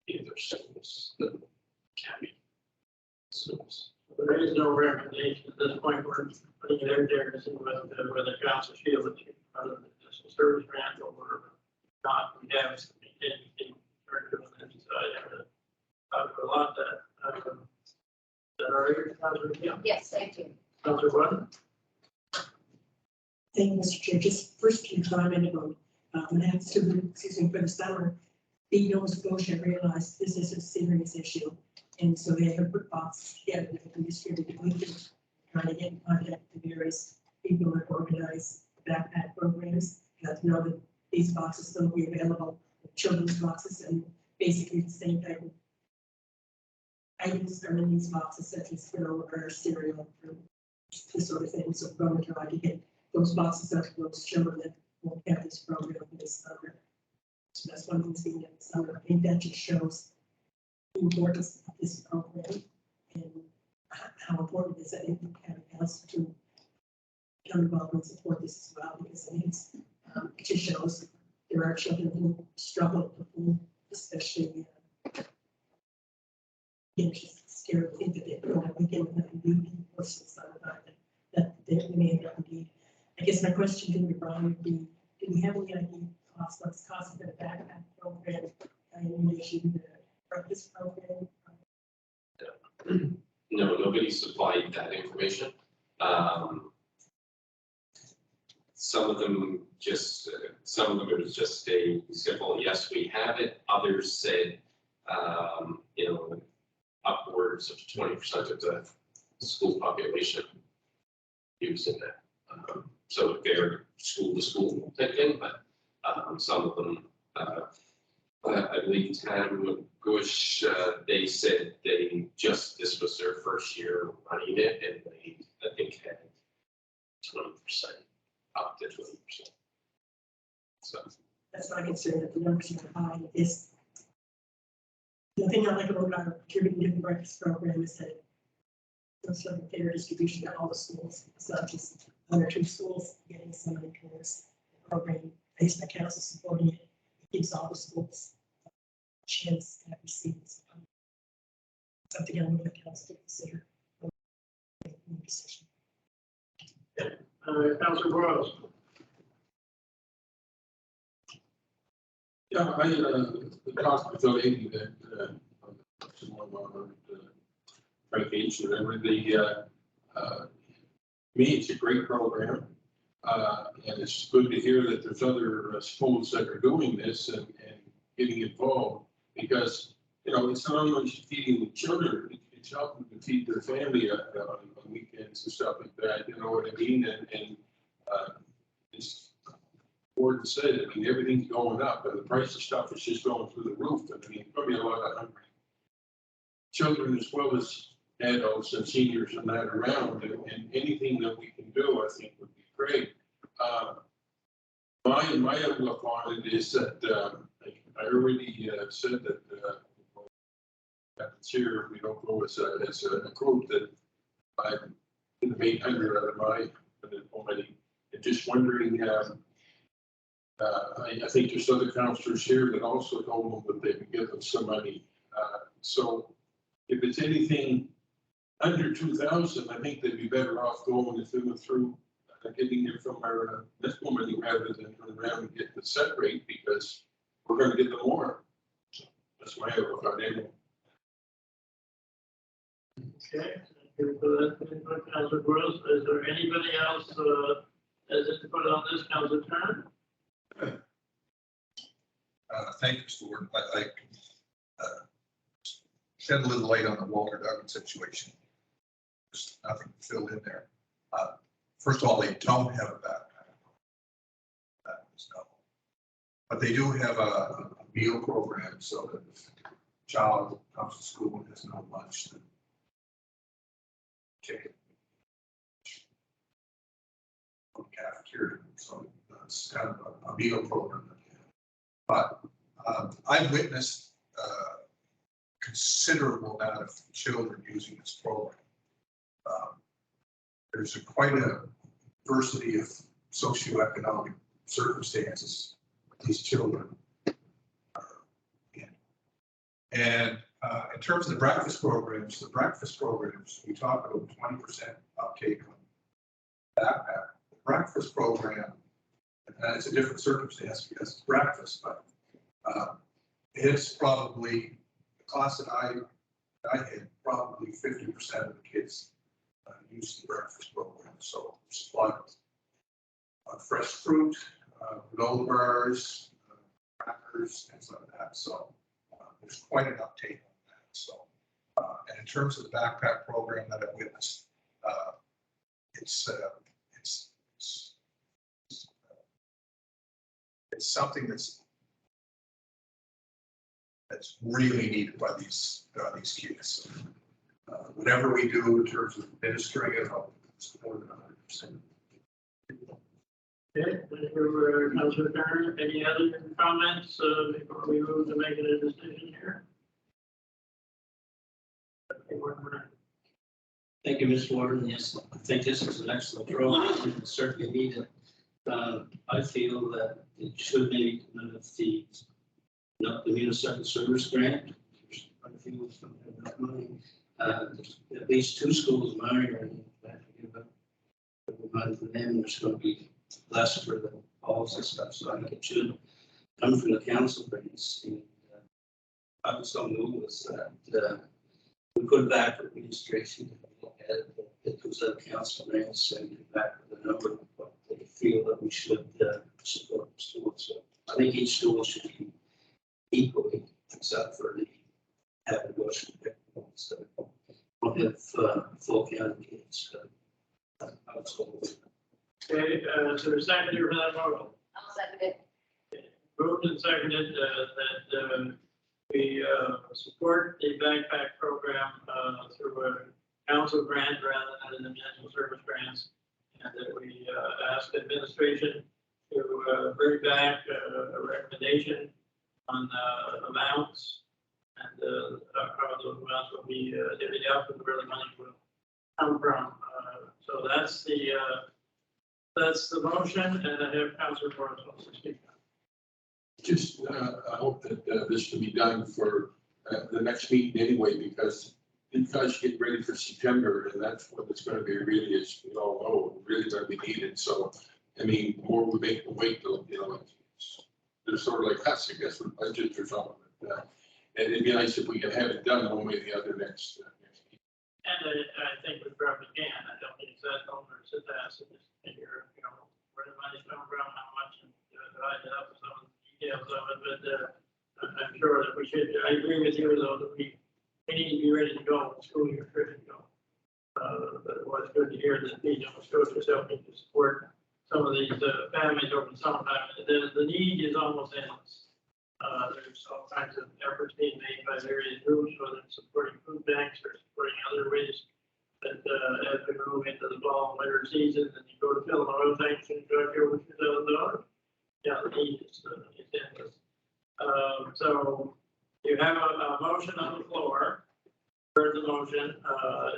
the other schools, the county schools. There is no recommendation at this point. We're putting it out there to see whether the council feel that the service grant or not. We have anything to decide a lot that. That are here, Councilor Kim. Yes, thank you. Councilor Button. Thank you, Mr. Chair. Just first can comment about when I was for the summer, the Nova Scotia realized this is a serious issue. And so they have put boxes together that can distribute it. We can try to get in contact with the various people that organize backpack programs. To know that these boxes will be available, children's boxes, and basically the same type of items are in these boxes, such as fill or cereal, or this sort of thing. So we're going to try to get those boxes out to those children that won't have this program for this summer. So that's one thing seen in the summer. I think that just shows the importance of this program and how important it is that it can else to come involved and support this as well, because I think it just shows there are children who struggle with food, especially it's scary to think that they don't have weekend that we need or something that they may end up indeed. I guess my question to you, Brian, would be, do we have any idea what's the cost of the backpack program in relation to this program? No, nobody supplied that information. Some of them it was just a simple, yes, we have it. Others said, upwards of 20% of the school population using it. So they're school to school thinking, but some of them, I believe Tam Gush, they said this was their first year running it, and they, I think, had 20%, up to 20%. So That's my concern, that the numbers are high. The thing I like about our contributing to the breakfast program is that it's like a fair distribution to all the schools. It's not just one or two schools getting some money towards the program. Based on council supporting it, it gives all the schools a chance to have received something I would like council to consider. Decision. Councilor Burrows. Yeah, I talked with the lady that, someone on Frank H. and everything, me, it's a great program. And it's good to hear that there's other schools that are doing this and getting involved, because, it's not only feeding the children, it's helping to feed their family on weekends and stuff like that, you know what I mean? And it's Gordon said, I mean, everything's going up and the price of stuff is just going through the roof. And I mean, probably a lot of hungry children as well as adults and seniors and that around, and anything that we can do, I think would be great. My outlook on it is that I already said that happens here, we don't go as a group, that I'm in the 800 out of my already. And just wondering, I think there's other councillors here that also told them that they would give them some money. So if it's anything under 2,000, I think they'd be better off going if they went through getting it from our municipal money rather than turn around and get the set rate, because we're going to get them more. So that's my outlook on it. Okay, thank you for that, Councilor Burrows. Is there anybody else as input on this, Councilor Turner? Thank you, Mr. Ward. I shed a little light on the Walter Duggan situation. There's nothing filled in there. First of all, they don't have a backpack. That is no. But they do have a meal program so that if a child comes to school and has no lunch, then take it from the cafeteria. So it's kind of a meal program that they have. But I've witnessed considerable amount of children using this program. There's quite a diversity of socioeconomic circumstances these children are in. And in terms of the breakfast programs, we talk about 20% uptake on backpack. The breakfast program, and it's a different circumstance because it's breakfast, but it's probably the class that I had, probably 50% of the kids use the breakfast program. So supply fresh fruit, granola bars, crackers, things like that. So there's quite an uptake on that. So and in terms of the backpack program that I've witnessed, it's something that's really needed by these kids. Whatever we do in terms of administering it, it's more than 100%. Okay, thank you, Councilor Turner. Any other comments before we move to making a decision here? Thank you, Mr. Warden. Yes, I think this is an excellent program and certainly needed. I feel that it should be the municipal service grant. I feel it's going to have enough money. At least 2 schools in my area have to give up money for them. There's going to be less for the halls and stuff. So I think it should come from the council grants. And I was so moved was that we put back for administration to look at it. It goes up council grants and get back with a number of what they feel that we should support the schools. So I think each school should be equally, except for the having to go to the so we'll have full county kids. Okay, so the seconder for that motion. I'll second it. Moved and seconded that we support the backpack program through a council grant rather than the municipal service grants, and that we ask administration to bring back a recommendation on amounts and how those amounts will be divvied up and where the money will come from. So that's the motion, and I have Councilor Morris also speak. Just, I hope that this can be done for the next meeting anyway, because you guys get ready for September, and that's what it's going to be really, as we all know, really going to be needed. So, I mean, the more we make the wait, they're sort of like us, I guess, with budgets or something. And it'd be nice if we could have it done one way or the other next week. And I think we probably can. I don't think it's that onerous to ask and just figure, where the money's coming from, how much, and divide it up with some of the details of it. But I'm sure that we should. I agree with you though that we need to be ready to go when school year is ready to go. But it was good to hear that the Nova Scotia is helping to support some of these families over the summertime. The need is almost endless. There's all kinds of efforts being made by various groups, whether it's supporting food banks or supporting other ways. But as we move into the fall and winter season, and you go to fill an oil tank and drive over $2,000, yeah, the need is endless. So you have a motion on the floor. Heard the motion.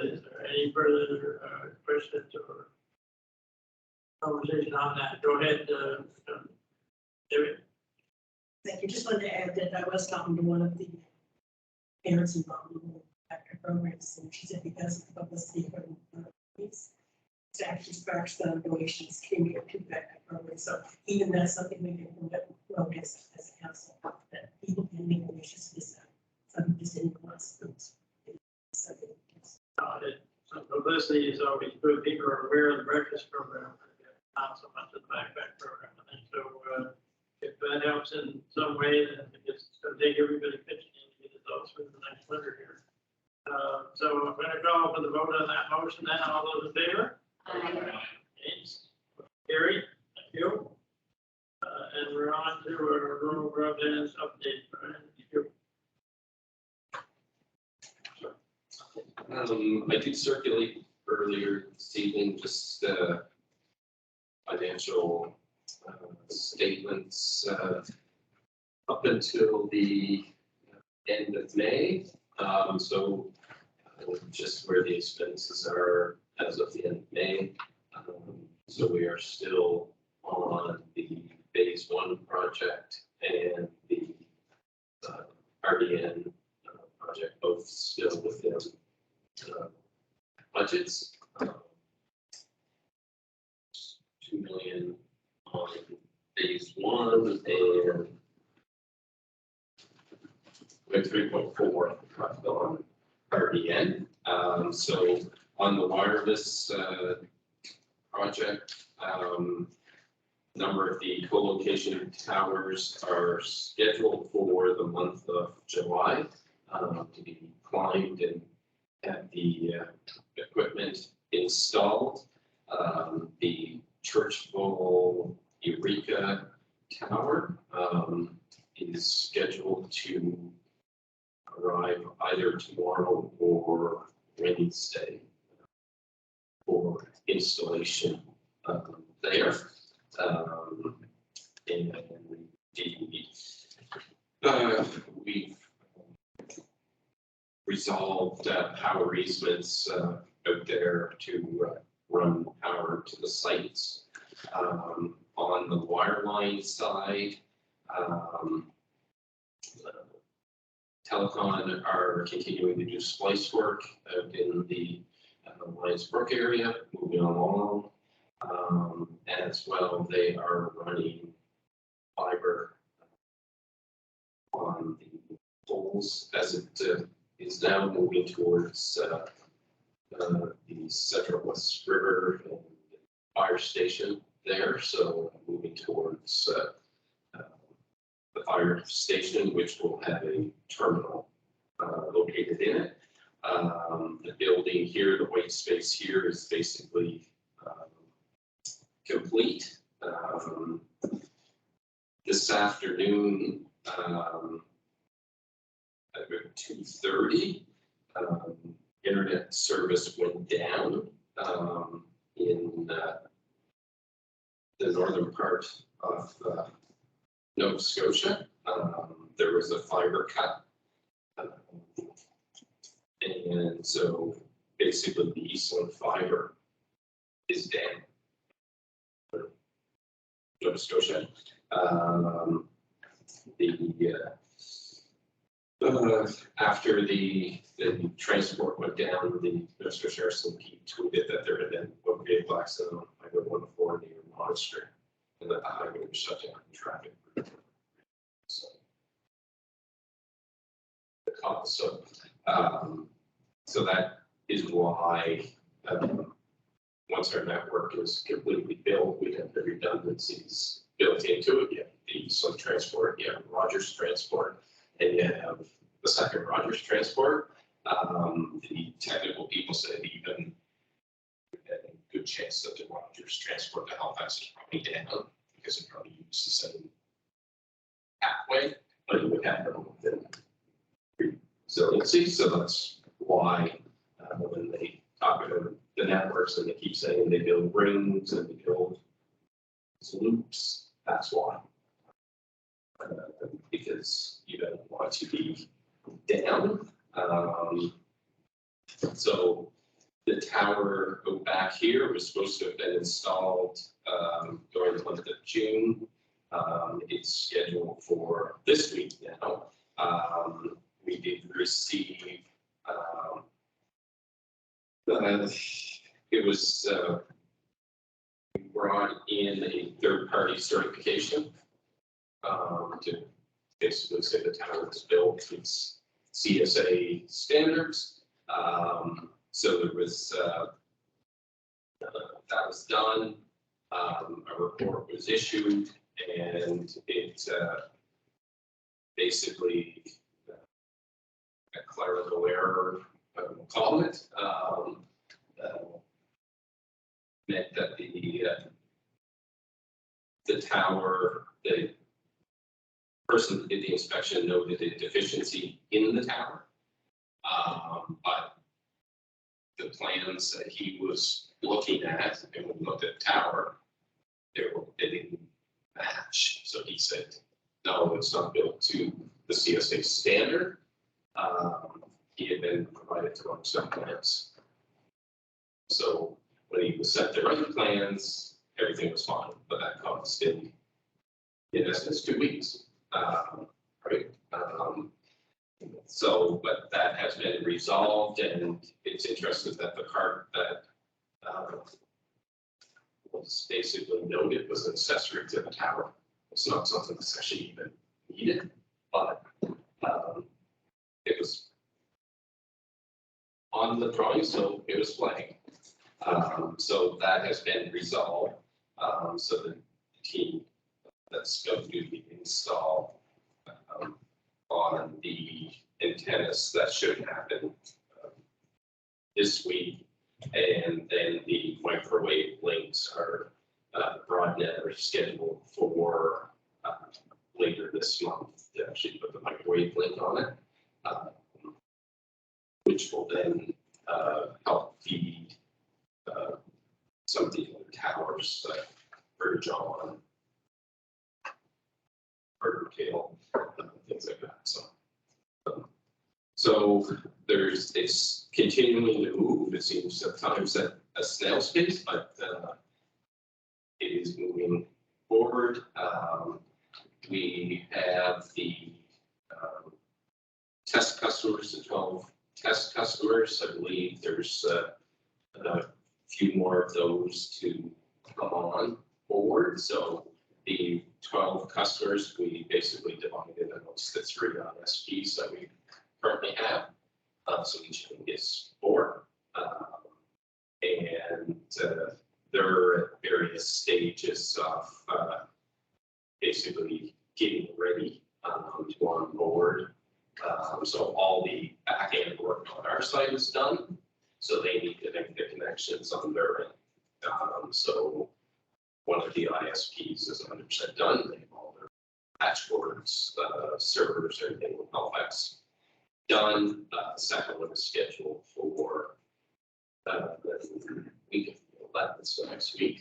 Is there any further questions or conversation on that? Go ahead, David. Thank you. Just wanted to add that I was talking to one of the parents involved in the backpack programs, and she said because of the publicity from police, it actually sparks the donations came here to the backpack program. So even that's something we can promote as a council, that people can make donations to this. Something just didn't want Some publicity is always good. People are aware of the breakfast program, not so much of the backpack program. And so if that helps in some way, then it's going to take everybody pitching in to get it though through the next winter here. So I'm gonna call for the vote on that motion then. All those in favor? Against? Carried. Thank you. And we're on to our rural broadband update. Brian. I did circulate earlier this evening, just financial statements up until the end of May. So just where the expenses are as of the end of May. So we are still on the phase 1 project and the RDN project, both still within budgets. 2 million on phase 1 and we have 3.4 on RDN. So on the wireless project, number of the co-location towers are scheduled for the month of July to be climbed and have the equipment installed. The Churchville Eureka Tower is scheduled to arrive either tomorrow or Wednesday for installation there. And we've resolved power easements out there to run power to the sites. On the wireline side, Telecom are continuing to do splice work out in the Lions Brook area, moving along. As well, they are running fiber on the poles as it is now moving towards the Central West River and fire station there. So moving towards the fire station, which will have a terminal located in it. The building here, the white space here is basically complete. This afternoon, at about 2:30, internet service went down in the northern part of Nova Scotia. There was a fiber cut. And so basically the Eastland fiber is down. Nova Scotia. After the transport went down, the Nova Scotia RCMP tweeted that there had been one vehicle accident on Highway 104 near Monastery, and that the highway was shut down for traffic. So the cause. So that is why once our network is completely built, we have the redundancies built into it. You have the Eastland transport, you have Rogers transport, and you have the second Rogers transport. The technical people said even a good chance that the Rogers transport to Halifax is probably down because it probably uses the same pathway, but it would happen within resiliency. So that's why when they talk about the networks and they keep saying they build rings and they build loops, that's why. Because you don't want to be down. So the tower go back here was supposed to have been installed during the month of June. It's scheduled for this week now. We did receive it was we brought in a third-party certification to basically say the tower is built its CSA standards. So there was that was done. A report was issued, and it basically a clerical error, we'll call it, meant that the tower, the person that did the inspection noted a deficiency in the tower. But the plans that he was looking at, and when we looked at the tower, they didn't match. So he said, no, it's not built to the CSA standard. He had been provided the wrong set of plans. So when he was sent the right plans, everything was fine, but that caused in essence 2 weeks. Right. So, but that has been resolved, and it's interesting that the cart that was basically noted was an accessory to the tower. It's not something that's actually even needed, but it was on the drawing, so it was flagged. So that has been resolved. So the team that's going to install on the antennas, that should happen this week. And then the microwave links are broadnet are scheduled for later this month to actually put the microwave link on it, which will then help feed some of the other towers that Bird John, Bird Kale, things like that. So there's it's continuing to move. It seems at times at a snail's pace, but it is moving forward. We have the test customers, the 12 test customers. I believe there's a few more of those to come on board. So the 12 customers, we basically divided amongst the 3 ISPs that we currently have. So each of them gets 4. And they're at various stages of basically getting ready to on board. So all the back end work on our side is done. So they need to make the connections on their end. So one of the ISPs is 100% done. They have all their patchboards, servers, everything with Halifax done. Second one is scheduled for the week of the 11th, so next week.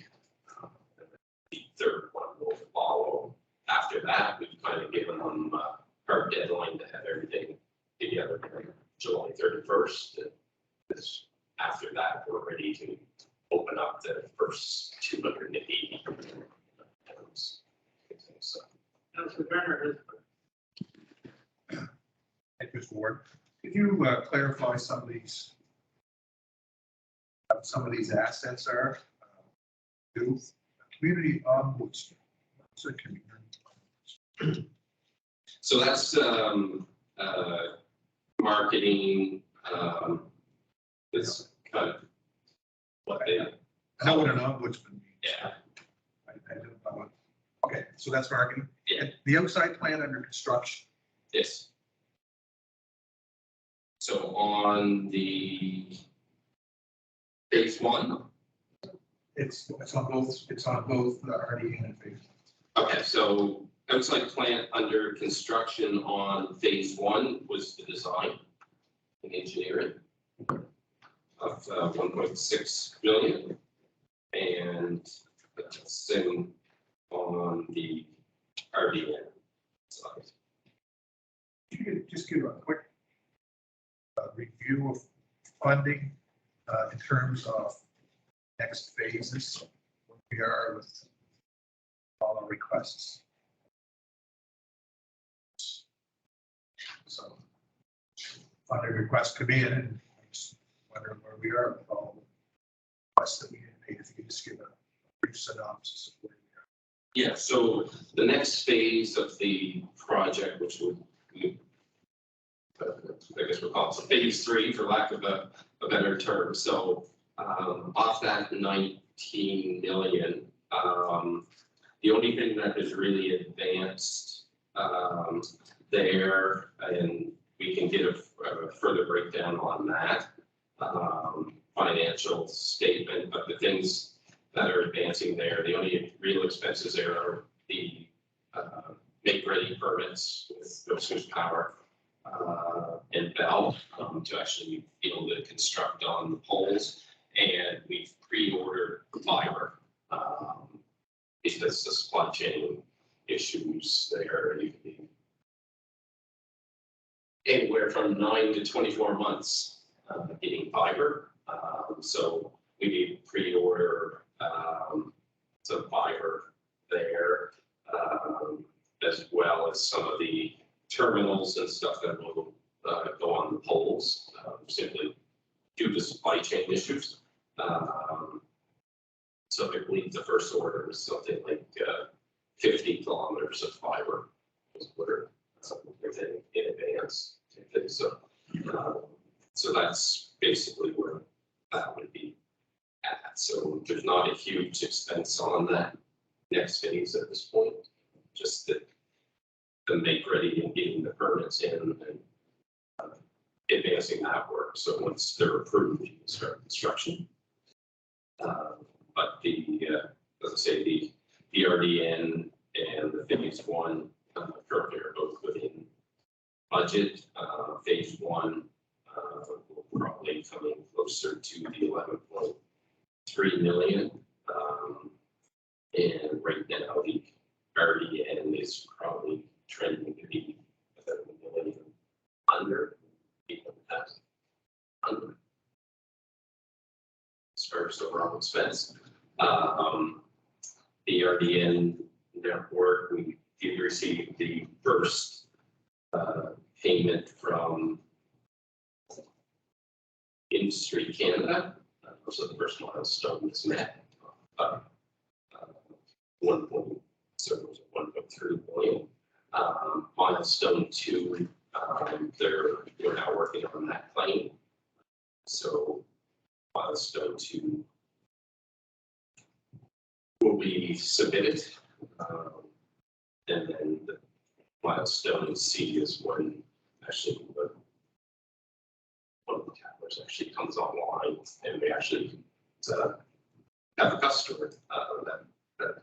The third one will follow. After that, we've kind of given them our deadline to have everything together by July 31st. Because after that, we're ready to open up the first 280 items. So, Councilor Bernard. Thank you, Mr. Ward. Could you clarify some of these assets are? Do community ombudsman. What's a community ombudsman? so that's marketing. It's kind of what they. I know what an ombudsman means. Yeah. I don't know what. Okay, so that's marketing. Yeah. And the outside plan under construction. Yes. So on the phase 1. It's on both RDA and phase. Okay, so outside plant under construction on phase 1 was the design and engineering of 1.6 billion, and same on the RDN side. You could just give a quick review of funding in terms of next phases, where we are with all our requests. So funding requests come in, and I just wonder where we are with all the requests that we had made. If you could just give a brief synopsis of where we are. Yeah, so the next phase of the project, which would, I guess we'll call it phase 3 for lack of a better term. So off that 19 million, the only thing that has really advanced there, and we can get further breakdown on that. Financial statement, but the things that are advancing there, the only real expenses there are the make-ready permits with Nova Scotia Power and Bell to actually be able to construct on the poles. And we've pre-ordered fiber because the supply chain issues there, you can be anywhere from 9 to 24 months getting fiber. So we need pre-order some fiber there, as well as some of the terminals and stuff that will go on the poles, simply due to supply chain issues. So I believe the first order is something like 50 kilometers of fiber was ordered within in advance. So that's basically where that would be at. So there's not a huge expense on that next phase at this point, just the make ready and getting the permits in and advancing that work. So once they're approved, you can start construction. But as I say, the RDN and the phase one currently are both within budget. Phase one will probably coming closer to the 11.3 million. And right now the RDN is probably trending to be about $1 million under, under as far as overall expense. The RDN network, we did receive the first payment from Industry Canada. So the first milestone is met. 1.3 million. Milestone 2, we're now working on that claim. So milestone 2 will be submitted, and then the milestone C is when actually one of the towers actually comes online, and we actually have a customer that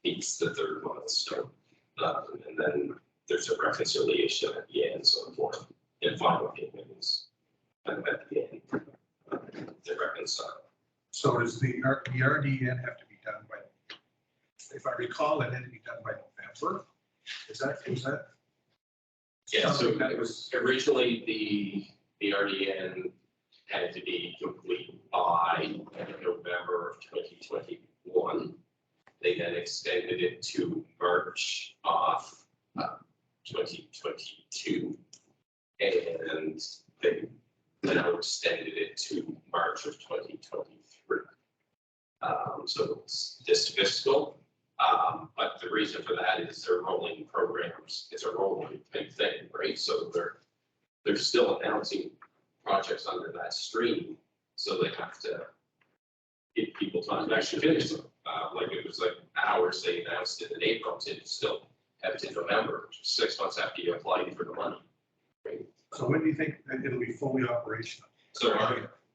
meets the third milestone, and then there's a reconciliation at the end, so forth, and final payment is at the end. They reconcile. So does the RDN have to be done by, if I recall, it had to be done by November? Is that? Yeah, so something that it was originally the RDN had to be complete by November of 2021. They then extended it to March of 2022, and they now extended it to March of 2023. So it's this fiscal, but the reason for that is they're rolling programs. It's a rolling type thing, right? So they're still announcing projects under that stream, so they have to give people time to actually finish them. Like it was like hours they announced it in April, so it's still have it in November, 6 months after you applied for the money. Right? So when do you think that it'll be fully operational? So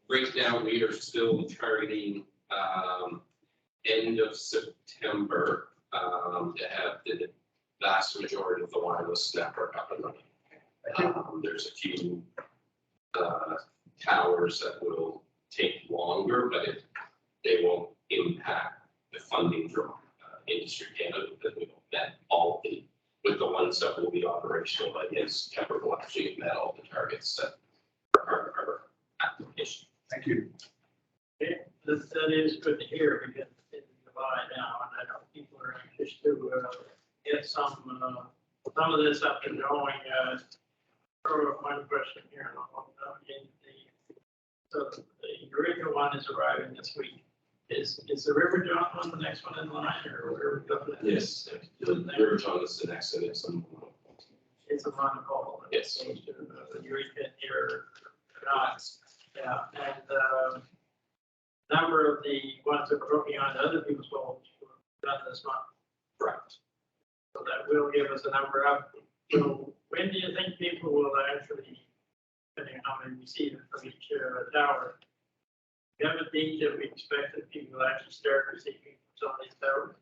right now we are still targeting end of September to have the vast majority of the wireless network up and running. There's a few towers that will take longer, but they won't impact the funding from Industry Canada, because we don't met all the, with the ones that will be operational by the end of September, will actually met all the targets that are our application. Thank you. Okay, that is good to hear, because it's July now, and I know people are anxious to get some of this up and going. Throw up one question here, and I'll so the original one is arriving this week. Is the River John one the next one in line, or where are we going? Yes, the River John is the next, and it's It's a monocle. Yes. The Eureka here, not, yeah, and number of the ones that we're working on, the other people's goals done this month. correct. So that will give us a number up. So when do you think people will actually depending on how many we see from each tower. We have a date that we expect that people will actually start receiving some of these towers.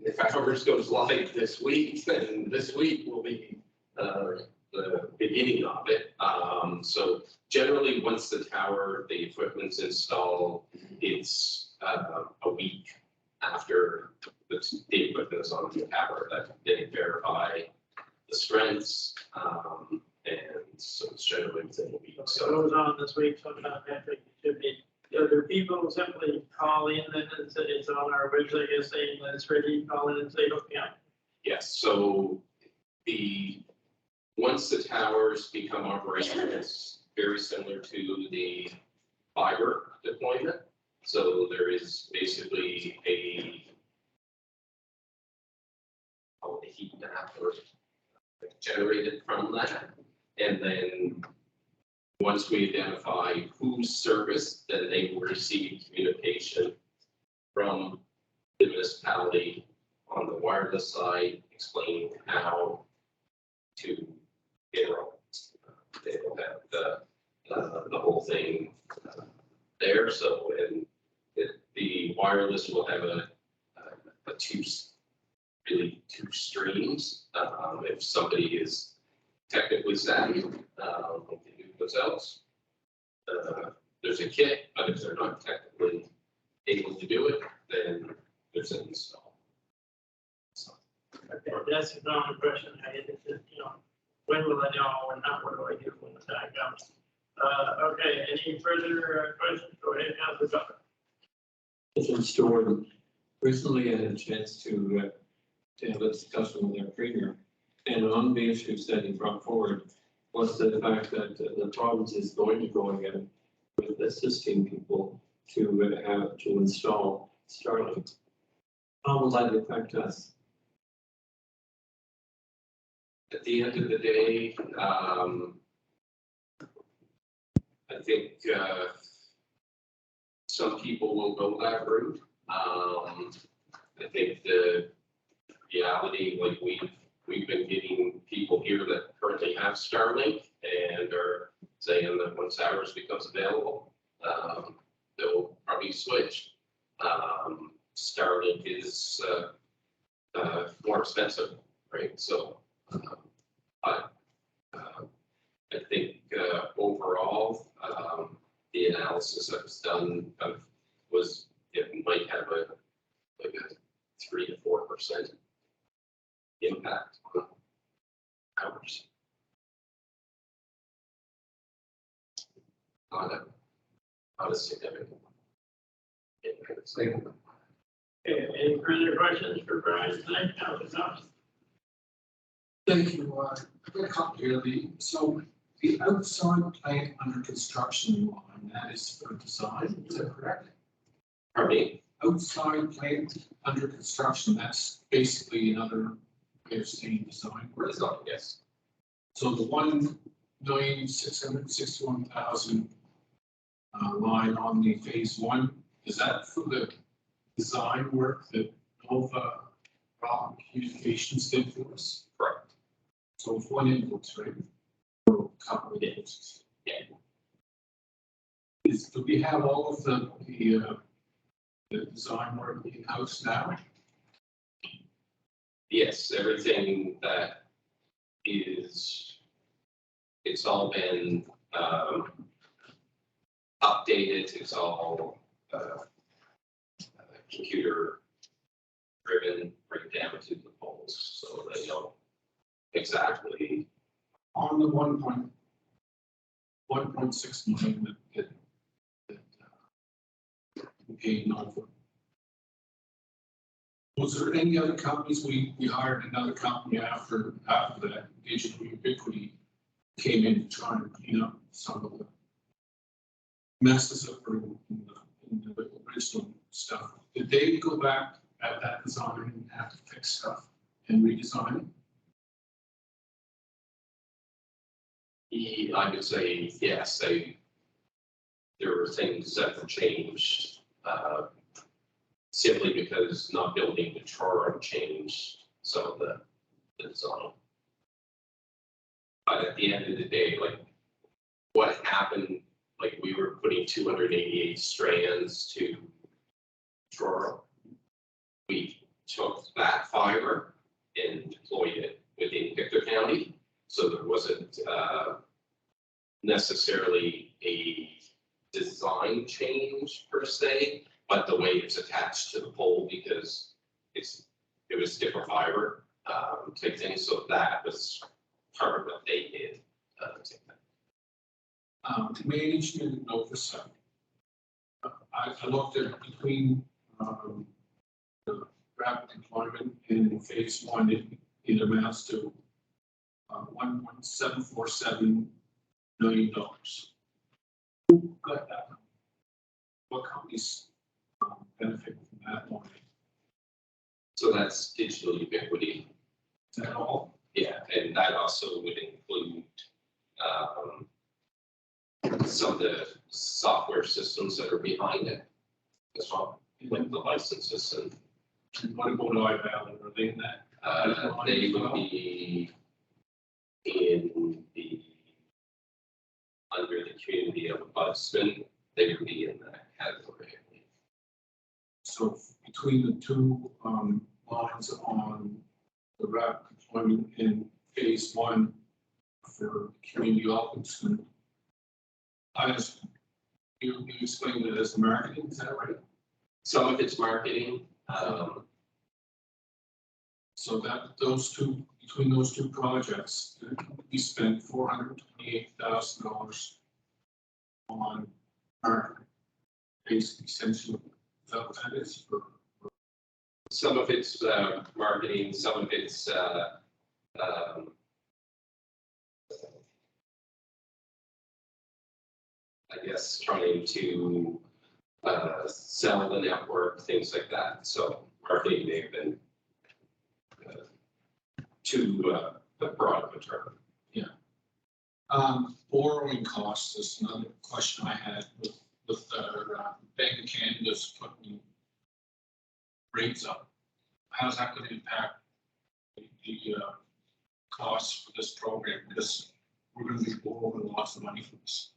If ours goes live this week, then this week will be the beginning of it. So generally, once the tower, the equipment's installed, it's a week after the equipment is on the tower that they verify the strengths. And so it's generally within a week. So it So goes on this week, sometime I think it should be. Other people who simply call in and say it's on our website, I guess, saying that it's ready, call in and say, hook me up. yes, so once the towers become operational, it's very similar to the fiber deployment. So there is basically a heat map or generated from that. And then once we identify who's serviced, then they will receive communication from the municipality on the wireless side, explaining how to enroll. They will have the whole thing there. So, and the wireless will have a two streams. If somebody is technically savvy, they do themselves. There's a kit, but if they're not technically able to do it, then there's an install. So, Okay, that's a common question. When will I know and not what do I do when the time comes? Okay, any further questions? Go ahead, Councilor Butler. Mr. Stewart, recently I had a chance to have a discussion with our premier. And on the issues that he brought forward was the fact that the province is going to go again with assisting people to install Starlink. How will that affect us? At the end of the day, I think some people will go that route. I think the reality, like we've been getting people here that currently have Starlink and are saying that once ours becomes available, they'll probably switch. Starlink is more expensive, right? So, I think overall, the analysis that was done was it might have a 3 to 4% impact on ours. Not a significant impact. Okay, any further questions for Brian tonight? Councilor Thompson? Thank you. I've got a couple here. So the outside plant under construction line, that is for design, is that correct? Pardon me? Outside plant under construction, that's basically another way of saying design work. Yes. So the 1,661,000 line on the phase one, is that for the design work that Nova Rock Communications did for us? Correct. So it's one invoice, right? For a couple of invoices. Yeah. Do we have all of the design work in-house now? Yes, everything that is, it's all been updated, it's all computer driven right down to the polls, so they know exactly. On the 1.6 million that we paid Nova. Was there any other companies, we hired another company after that, Digital Ubiquity came in to try and clean up some of the messes that were in the original stuff. Did they go back at that design and have to fix stuff and redesign? I would say, yes, there were things that were changed. simply because not building the Truro changed some of the design. But at the end of the day, like what happened, like we were putting 288 strands to Truro. We took that fiber and deployed it within Pictou County. So there wasn't necessarily a design change per se, but the way it's attached to the pole, because it was different fiber type thing. So that was part of what they did. Management and oversight. I looked at between the rapid deployment in phase one, it amounts to $1.747 million. Who got that? What companies benefit from that money? So that's digital ubiquity. Is that all? Yeah, and that also would include some of the software systems that are behind it as well, like the licenses and What about iValley? Are they in that? they would be in the under the community of Budston, they would be in that category. So between the two lines on the rapid deployment in phase one for community Alkinston, you explained it as marketing, is that right? Some of it's marketing. So that between those two projects, we spent $428,000 on marketing. Basically, essentially, is that what that is? Some of it's marketing, some of it's I guess trying to sell the network, things like that. So marketing may have been too broad of a term. Yeah. Borrowing costs is another question I had with Bank of Canada's putting rates up. How's that going to impact the costs for this program? Because we're going to be borrowing lots of money for this.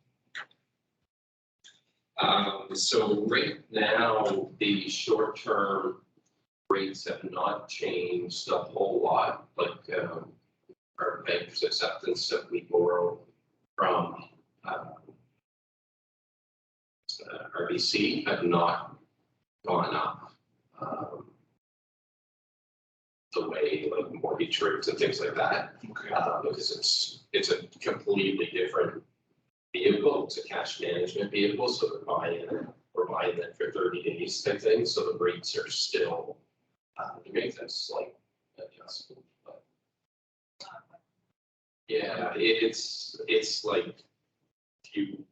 So right now, the short-term rates have not changed a whole lot, like our bank's acceptance that we borrow from RBC have not gone up the way like mortgage rates and things like that, because it's a completely different vehicle. It's a cash management vehicle, so we're buying it for 30 days type thing. So the rates are still to make them slight adjustment. But yeah, it's like few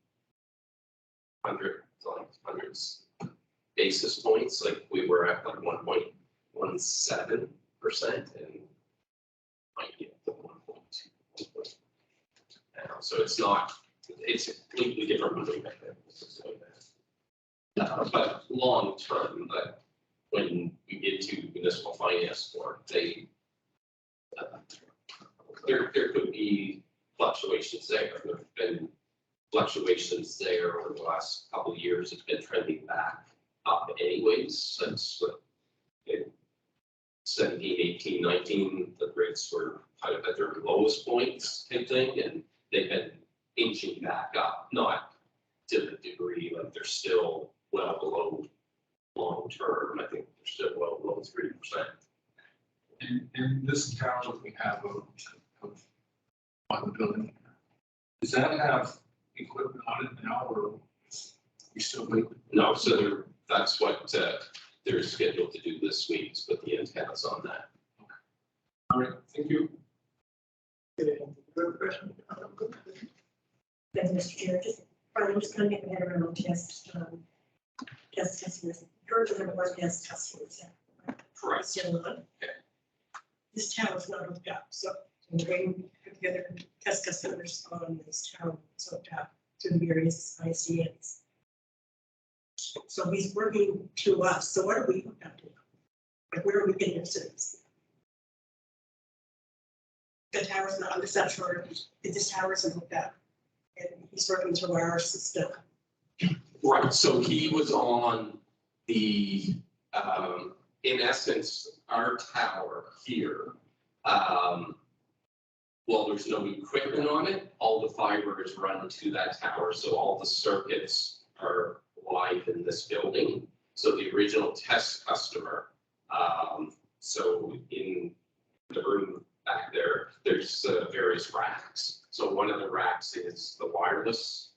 hundreds basis points. Like we were at like 1.17% and might get to 1.2 now. So it's a completely different money mechanism. But long term, but when we get to municipal finance board, they there could be fluctuations there. There have been fluctuations there over the last couple of years. It's been trending back up anyways since 17, 18, 19, the rates were kind of at their lowest points type thing, and they've been inching back up, not to the degree like they're still well below long term. I think they're still well below 3%. And this tower that we have on the building, does that have equipment on it now, or we still waiting? No, so that's what they're scheduled to do this week, is put the antennas on that. All right, thank you. Good question. Thanks, Mr. Chair. Just kind of get my head around test customers. Georgia never was test customers. Correct. Still on. This town is not hooked up, so we're going to put together test customers on this town, so hooked up to the various ICNs. So he's working to us. So what are we hooked up to? Like, where are we getting our service? The tower's not on the central, the towers are hooked up. And he's working through our system. Right, so he was on the, in essence, our tower here. Well, there's no equipment on it, all the fiber is run to that tower, so all the circuits are live in this building. So the original test customer, so in the room back there, there's various racks. So one of the racks is the wireless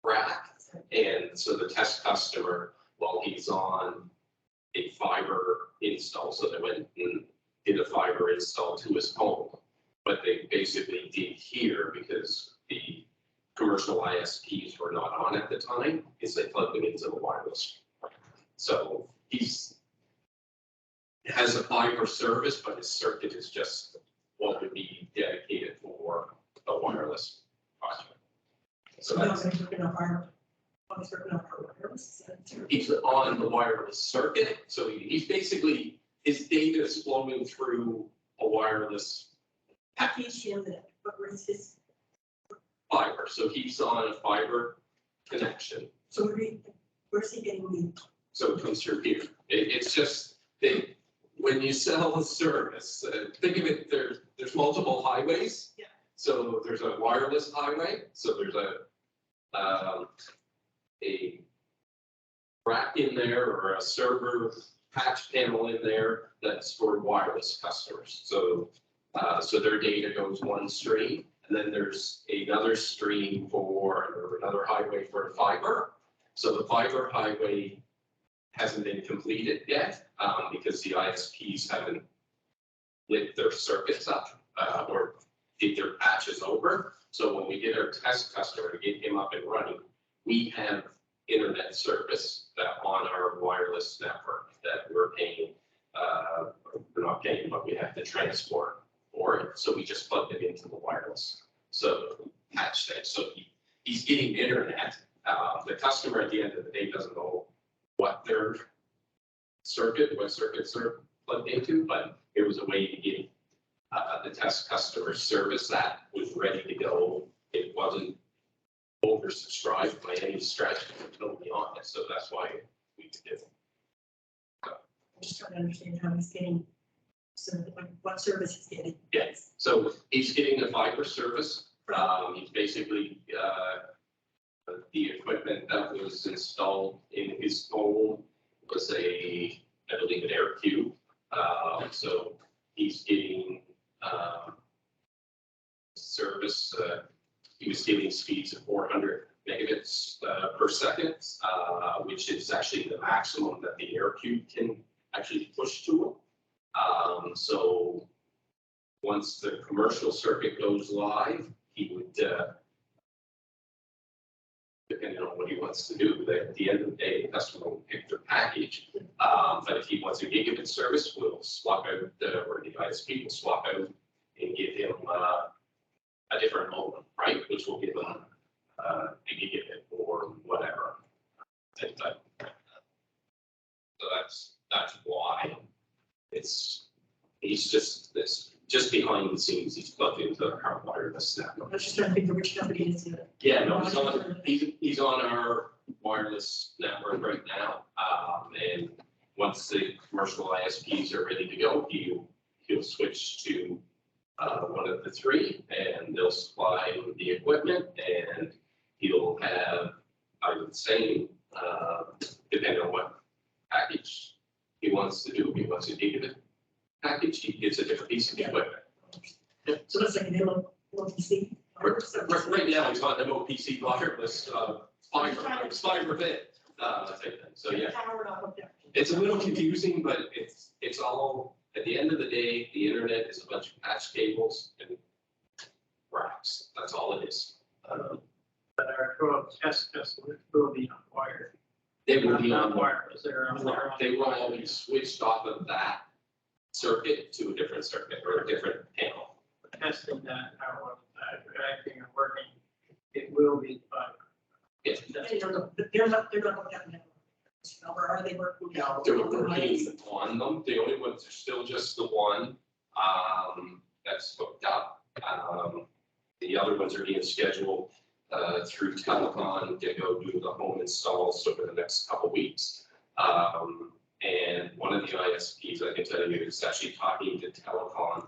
rack. And so the test customer, while he's on a fiber install, so they went and did a fiber install to his home. What they basically did here, because the commercial ISPs were not on at the time, is they plugged them into the wireless. So he's has a fiber service, but his circuit is just what would be dedicated for a wireless project. So So that's, he's working on our wireless. he's on the wireless circuit, so he's basically, his data is flowing through a wireless He's in it, but where's his, fiber, so he's on a fiber connection, so where's he getting the? so it comes through here. It's just, when you sell a service, think of it, there's multiple highways. Yeah. So there's a wireless highway, so there's a rack in there or a server patch panel in there that's for wireless customers. So so their data goes one stream, and then there's another stream or another highway for fiber. So the fiber highway hasn't been completed yet because the ISPs haven't lit their circuits up or did their patches over. So when we get our test customer to get him up and running, we have internet service that on our wireless network that we're paying. We're not paying, but we have to transport for it. So we just plug it into the wireless. So patch that. So he's getting internet. The customer at the end of the day doesn't know what their circuits are plugged into, but it was a way to get the test customer service that was ready to go. It wasn't oversubscribed by any stretch, totally on it. So that's why we did it. I'm just trying to understand how he's getting, so like what service he's getting. Yes, so he's getting a fiber service. He's basically, the equipment that was installed in his home was I believe an air cube. So he's getting, service, he was getting speeds of 400 megabits per second, which is actually the maximum that the air cube can actually push to him. So once the commercial circuit goes live, he would, depending on what he wants to do, but at the end of the day, the customer will pick their package. But if he wants a gigabit service, we'll swap out, or the ISP will swap out and give him a different modem, right? Which will give him a gigabit or whatever. So that's why he's just behind the scenes, he's plugged into our wireless network. I was just trying to think of which company is it. Yeah, no, he's on our wireless network right now. And once the commercial ISPs are ready to go, he'll switch to one of the three, and they'll supply him with the equipment, and he'll have, I would say, depending on what package he wants to do, if he wants a gigabit package, he gets a different piece of equipment. So that's like an MOPC. Right now, he's on MOPC wireless fiber bit. So yeah, Tower not hooked up. it's a little confusing, but it's all, at the end of the day, the internet is a bunch of patch cables and racks. That's all it is. But our 12 test customers will be on wire. They will be on wireless. They're on wire. They will all be switched off of that circuit to a different circuit or a different panel. Testing that, how well it's acting and working, it will be fiber. Yes. They don't know, but they're not hooked up now. Or are they working? No. They're working on them. The only ones are still just the one, that's hooked up. The other ones are being scheduled, through Telecom to go do the home installs over the next couple weeks. And one of the ISPs, I can tell you, is actually talking to Telecom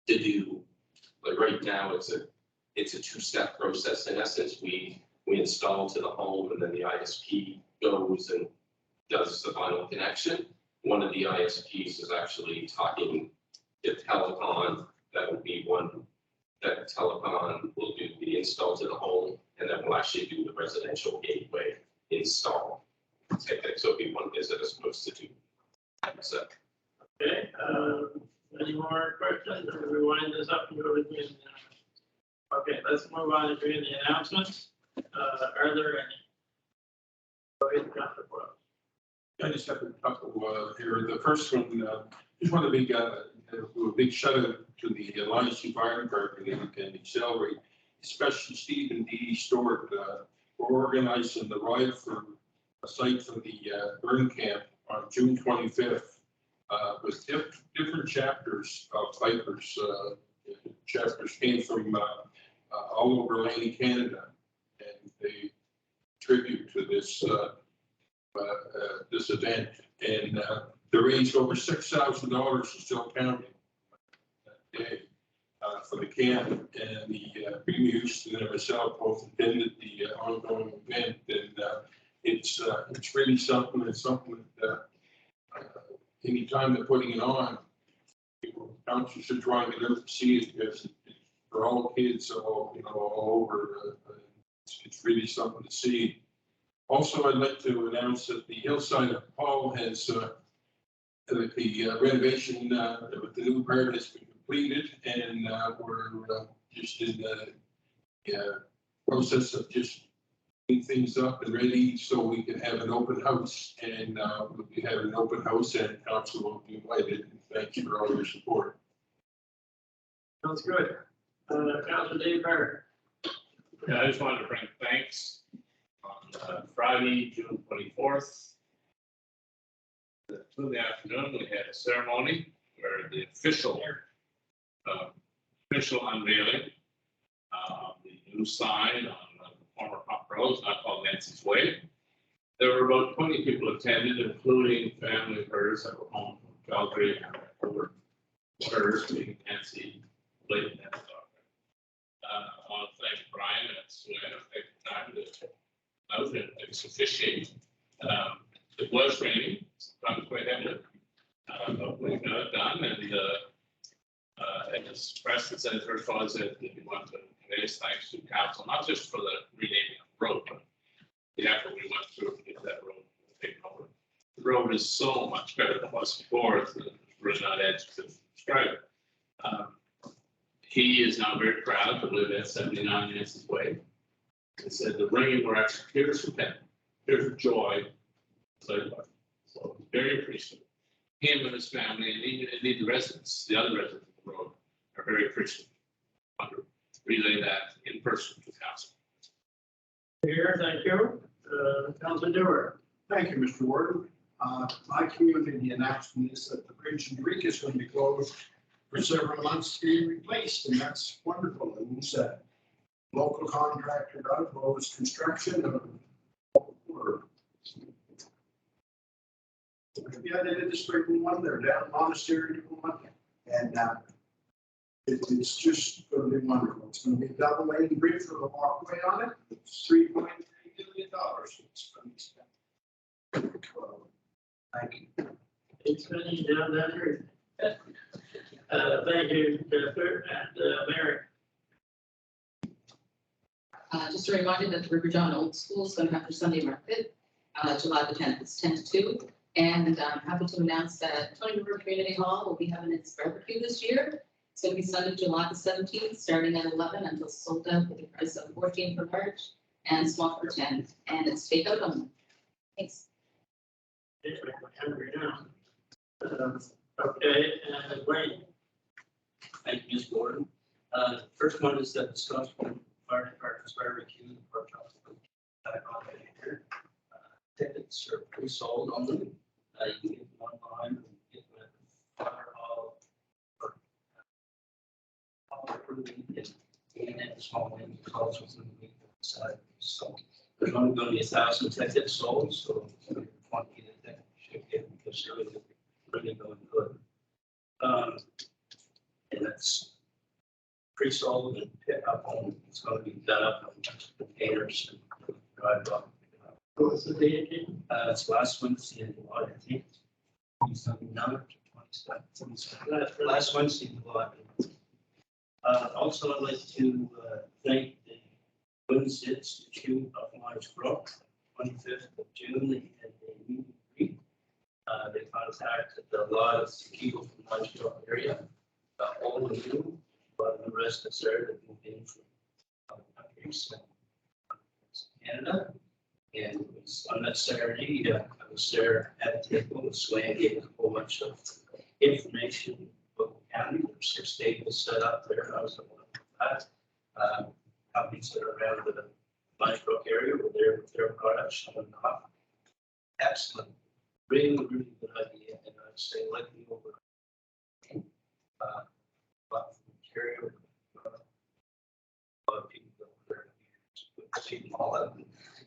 to do, like right now, it's a two-step process. In essence, we install to the home and then the ISP goes and does the final connection. One of the ISPs is actually talking to Telecom. That would be one that Telecom will do the install to the home, and then we'll actually do the residential gateway install. So it'll be one visit as opposed to two. So. Okay, any more questions, or we wind this up and go to the, okay, let's move on to doing the announcements. Are there any? Go ahead, Councilor Boyle. I just have a couple here. The first one, just want to do a big shout out to the Alliance Fire Department and Accelerate, especially Steve and Dee Stewart for organizing the ride for a site for the burn camp on June 25th with different chapters of fighters. Chapters came from all over Laney, Canada, and they tribute to this this event, and they raised over $6,000 in Still County that day for the camp, and the Premier Houston and myself both attended the ongoing event, and it's really something. It's something that anytime they're putting it on, council should try and get out to see it, because it's for all kids, all over. It's really something to see. Also, I'd like to announce that the hillside of Paul has the renovation with the new part has been completed, and we're just in the process of just cleaning things up and ready so we can have an open house. And we'll be having an open house, and council will be invited. And thank you for all your support. Sounds good. Councilor Dave Barrett. Yeah, I just wanted to bring thanks on Friday, June 24th. In the afternoon, we had a ceremony where the official unveiling of the new sign on the former Pump Road, it's not called Nancy's Way. There were about 20 people attended, including family of hers that were home from Calgary and over hers, being Nancy, late Nancy daughter. I want to thank Brian and Suanna for taking the time to out and officiate. It was raining, sometimes quite heavily, but we got it done, and as Preston said, first of all, that we want to convey his thanks to council, not just for the renaming of the road, but the effort we went through to get that road taken over. The road is so much better than it was before, it's really not edge to describe it. He is now very proud to live at 79 Nancy's Way. He said the rain were actually tears of pain, tears of joy. So very appreciative. Him and his family, and even the residents, the other residents of the road, are very appreciative. I want to relay that in person to council. Here, thank you. Councilor Dewar. Thank you, Mr. Warden. My community announcement is that the bridge in Eureka is going to be closed for several months to be replaced, and that's wonderful. It means that local contractor Doug Lowe's Construction yeah, they did the spring one. They're down Monastery one, and it's just going to be wonderful. It's going to be a double lane bridge with a walkway on it. It's $3.3 million. It's going to be spent. Thank you. It's running down that road. Thank you, Jennifer, and Mary. Just a reminder that the River John Old School is going to have their Sunday market, July the 10th. It's 10 to 2. And I'm happy to announce that Tony River Community Hall will be having its barbecue this year. It's going to be Sunday, July the 17th, starting at 11 until sold out with a price of $14 for March and small for 10. And it's takeout only. Thanks. Okay, and Wayne. Thank you, Ms. Gordon. The first one is that the Scottsboro Fire Department's barbecue and pork chops back on here. Tickets it's pre-sold on them. You can get them online, get them at the fire hall. Or and at the small end, calls within the week side. So there's only going to be 1,000 tickets sold, so if you want to get that, should get them because they're really going good. And that's pre-sold and pick up on, it's going to be done up on containers and drive up. What was the date again? It's last Wednesday in July, I think. 27, 27. Last Wednesday in July. Also, I'd like to thank the Women's Institute of Lawrence Brook. 25th of June, they had a meet and greet. They contacted a lot of people from the Lawrence Brook area, all of you, but the rest of there that moved in from other countries, Canada. And it was on that Saturday, I was there at the table, and Swain gave a whole bunch of information about the county. There's 6 tables set up there. I was at one of that. Companies that are around the Lawrence Brook area were there with their products showing off. Excellent. Really, really good idea. And I'd say like the over. But from Ontario, a lot of people that were there. All of them.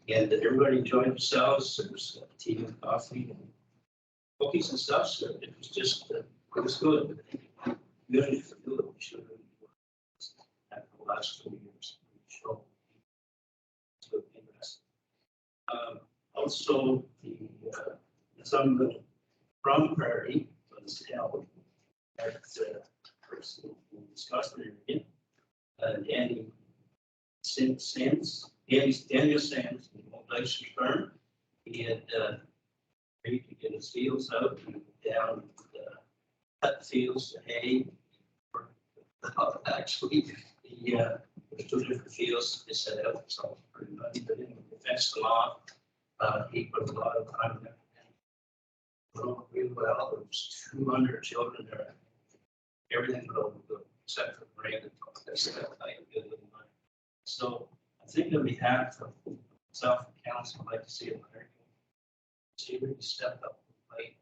And everybody enjoyed themselves. There was tea and coffee and cookies and stuff. So it was just, it was good. Good if you do it, we should really do it. After the last 2 years. So it's good, interesting. Also, some from Prairie was held at person in Scotland area. Daniel Sands, the mobilization firm. He had agreed to get his fields out and down, cut the fields to hay. Actually, there's 2 different fields they set out, so pretty much, but anyway, they fenced them off. He put a lot of time in there. Went really well. There was 200 children there. Everything went over good, except for Brandon. So I think on behalf of myself and council, I'd like to see it. See really stepped up to the plate,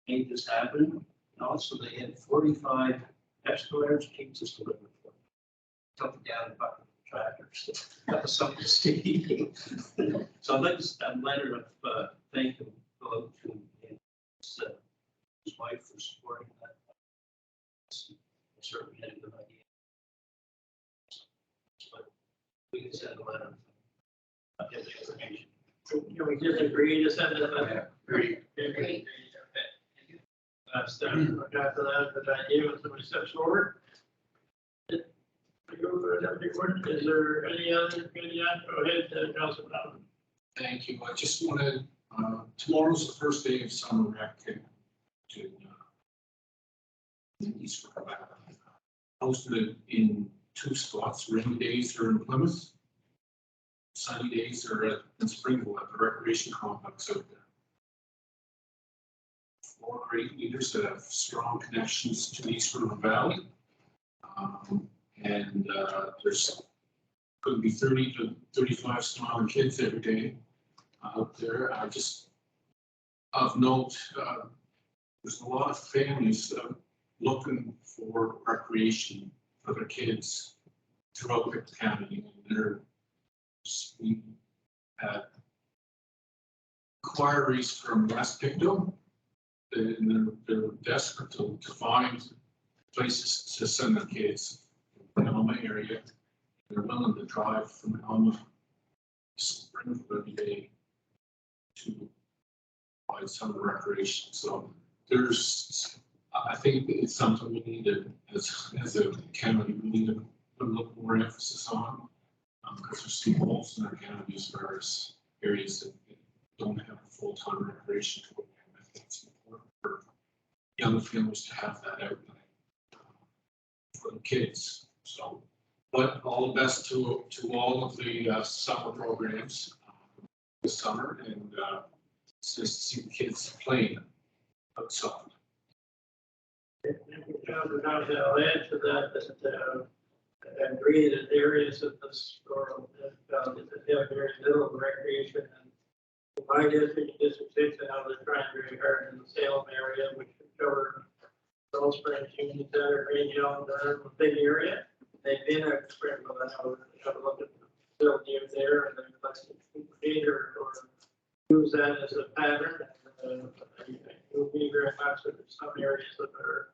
made this happen. And also they had 45 excavators, keeps us delivered for. Took it down and bucket the tractors. That was something to see. So I'd like to send a letter of thank you go out to his wife for supporting that. Certainly had a good idea. But we can send a letter. I'll get the information. Can we just agree to send it? Agree. Agree. That's done. After that, but idea when somebody steps forward. Is there any other committee? Go ahead, Councilor Bowden. Thank you. I just wanted, tomorrow's the first day of summer rec to East Quebec. Hosted it in 2 spots. Rainy days are in Plymouth. Sunny days are in Springville at the recreation complex out there. 4 great leaders that have strong connections to the East River Valley. There's going to be 30 to 35 smiling kids every day out there. Just of note, there's a lot of families looking for recreation for their kids throughout the county. And we had inquiries from West Pictou, and they're desperate to find places to send their kids in the Alma area. They're willing to drive from Alma to Springfield every day to provide some recreation. So I think it's something we need to, as a county, we need to put a little more emphasis on, because there's some holes in our county as far as areas that don't have a full-time recreation program. I think it's important for young families to have that outlet for the kids. So, but all the best to all of the summer programs this summer, and it's nice to see the kids playing outside. I'll add to that, I agree that areas of this world that have very little recreation and my district, District 6, and how they're trying very hard in the Salem area, which would cover Salt Springs, Union Center, Green Hill, Durham, a big area. They've been at Springville, I know, have a look at the facility over there, and then like to create or use that as a pattern. It will be very much that there's some areas that are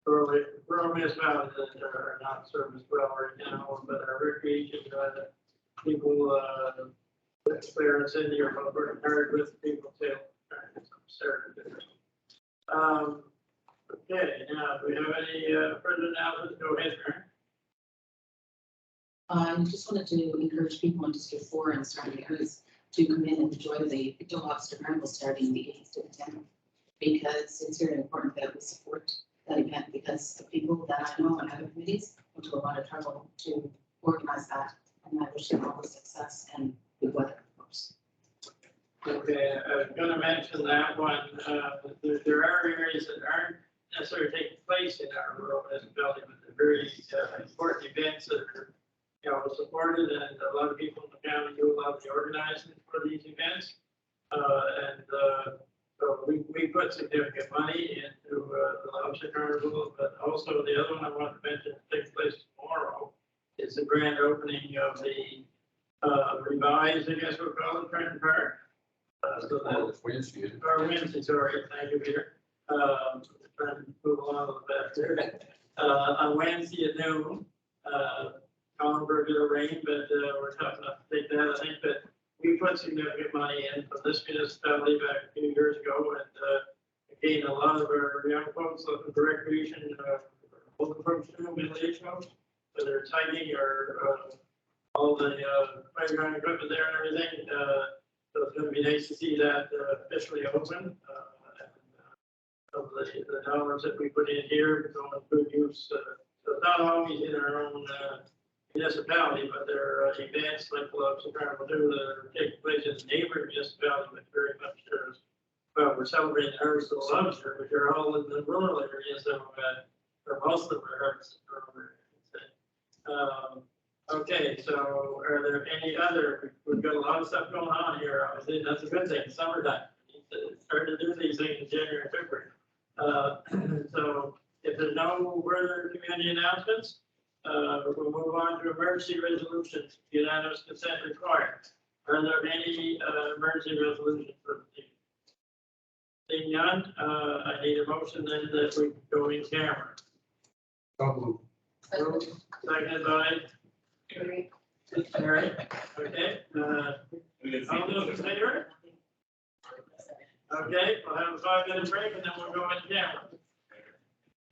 rural municipalities that are not serviced well right now, but our recreation, people, Claire and Cindy are both working hard with people too. Okay, now, do we have any further announcements? Go ahead, Karen. I just wanted to encourage people in District 4 and surrounding areas to come in and enjoy the Pictou Lobster Carnival starting the 8th to the 10th, because it's very important that we support that event, because the people that I know and other committees went to a lot of trouble to organize that, and I wish them all the success and good weather, of course. Okay, I was gonna mention that one, there are areas that aren't necessarily taking place in our rural municipality, but they're very important events that are, supported, and a lot of people in the county do a lot of the organizing for these events. So we put significant money into the Lobster Carnival, but also the other one I want to mention that takes place tomorrow is the grand opening of the revised, I guess we'll call it, Trenton Park. So that Wednesday. or Wednesday, sorry, thank you, Peter. Trying to move along a little bit there. On Wednesday at noon, calling for a bit of rain, but we're tough enough to take that. I think that we put significant money in from this municipality back a few years ago, and again, a lot of our young folks looking for recreation, looking for middle-aged folks, whether it's hiking or all the playground equipment there and everything. So it's going to be nice to see that officially open. Of the dollars that we put in here going to good use. So it's not always in our own municipality, but there are events like clubs and Carnival do that are taking place in the neighboring municipality, but very much well, we're celebrating Harvest of the Lobster, which are all in the rural areas, so or most of them are Harvest of the rural areas. Okay, so are there any other? We've got a lot of stuff going on here. Obviously, that's a good thing. Summertime. Start to do these things in January and February. So if there's no further community announcements, we'll move on to emergency resolutions. Unanimous consent required. Are there any emergency resolutions for the team? Seeing none, I need a motion then that we go in camera. Seconded by Eric. Okay. All those in favor? Okay, we'll have a 5-minute break and then we'll go in camera.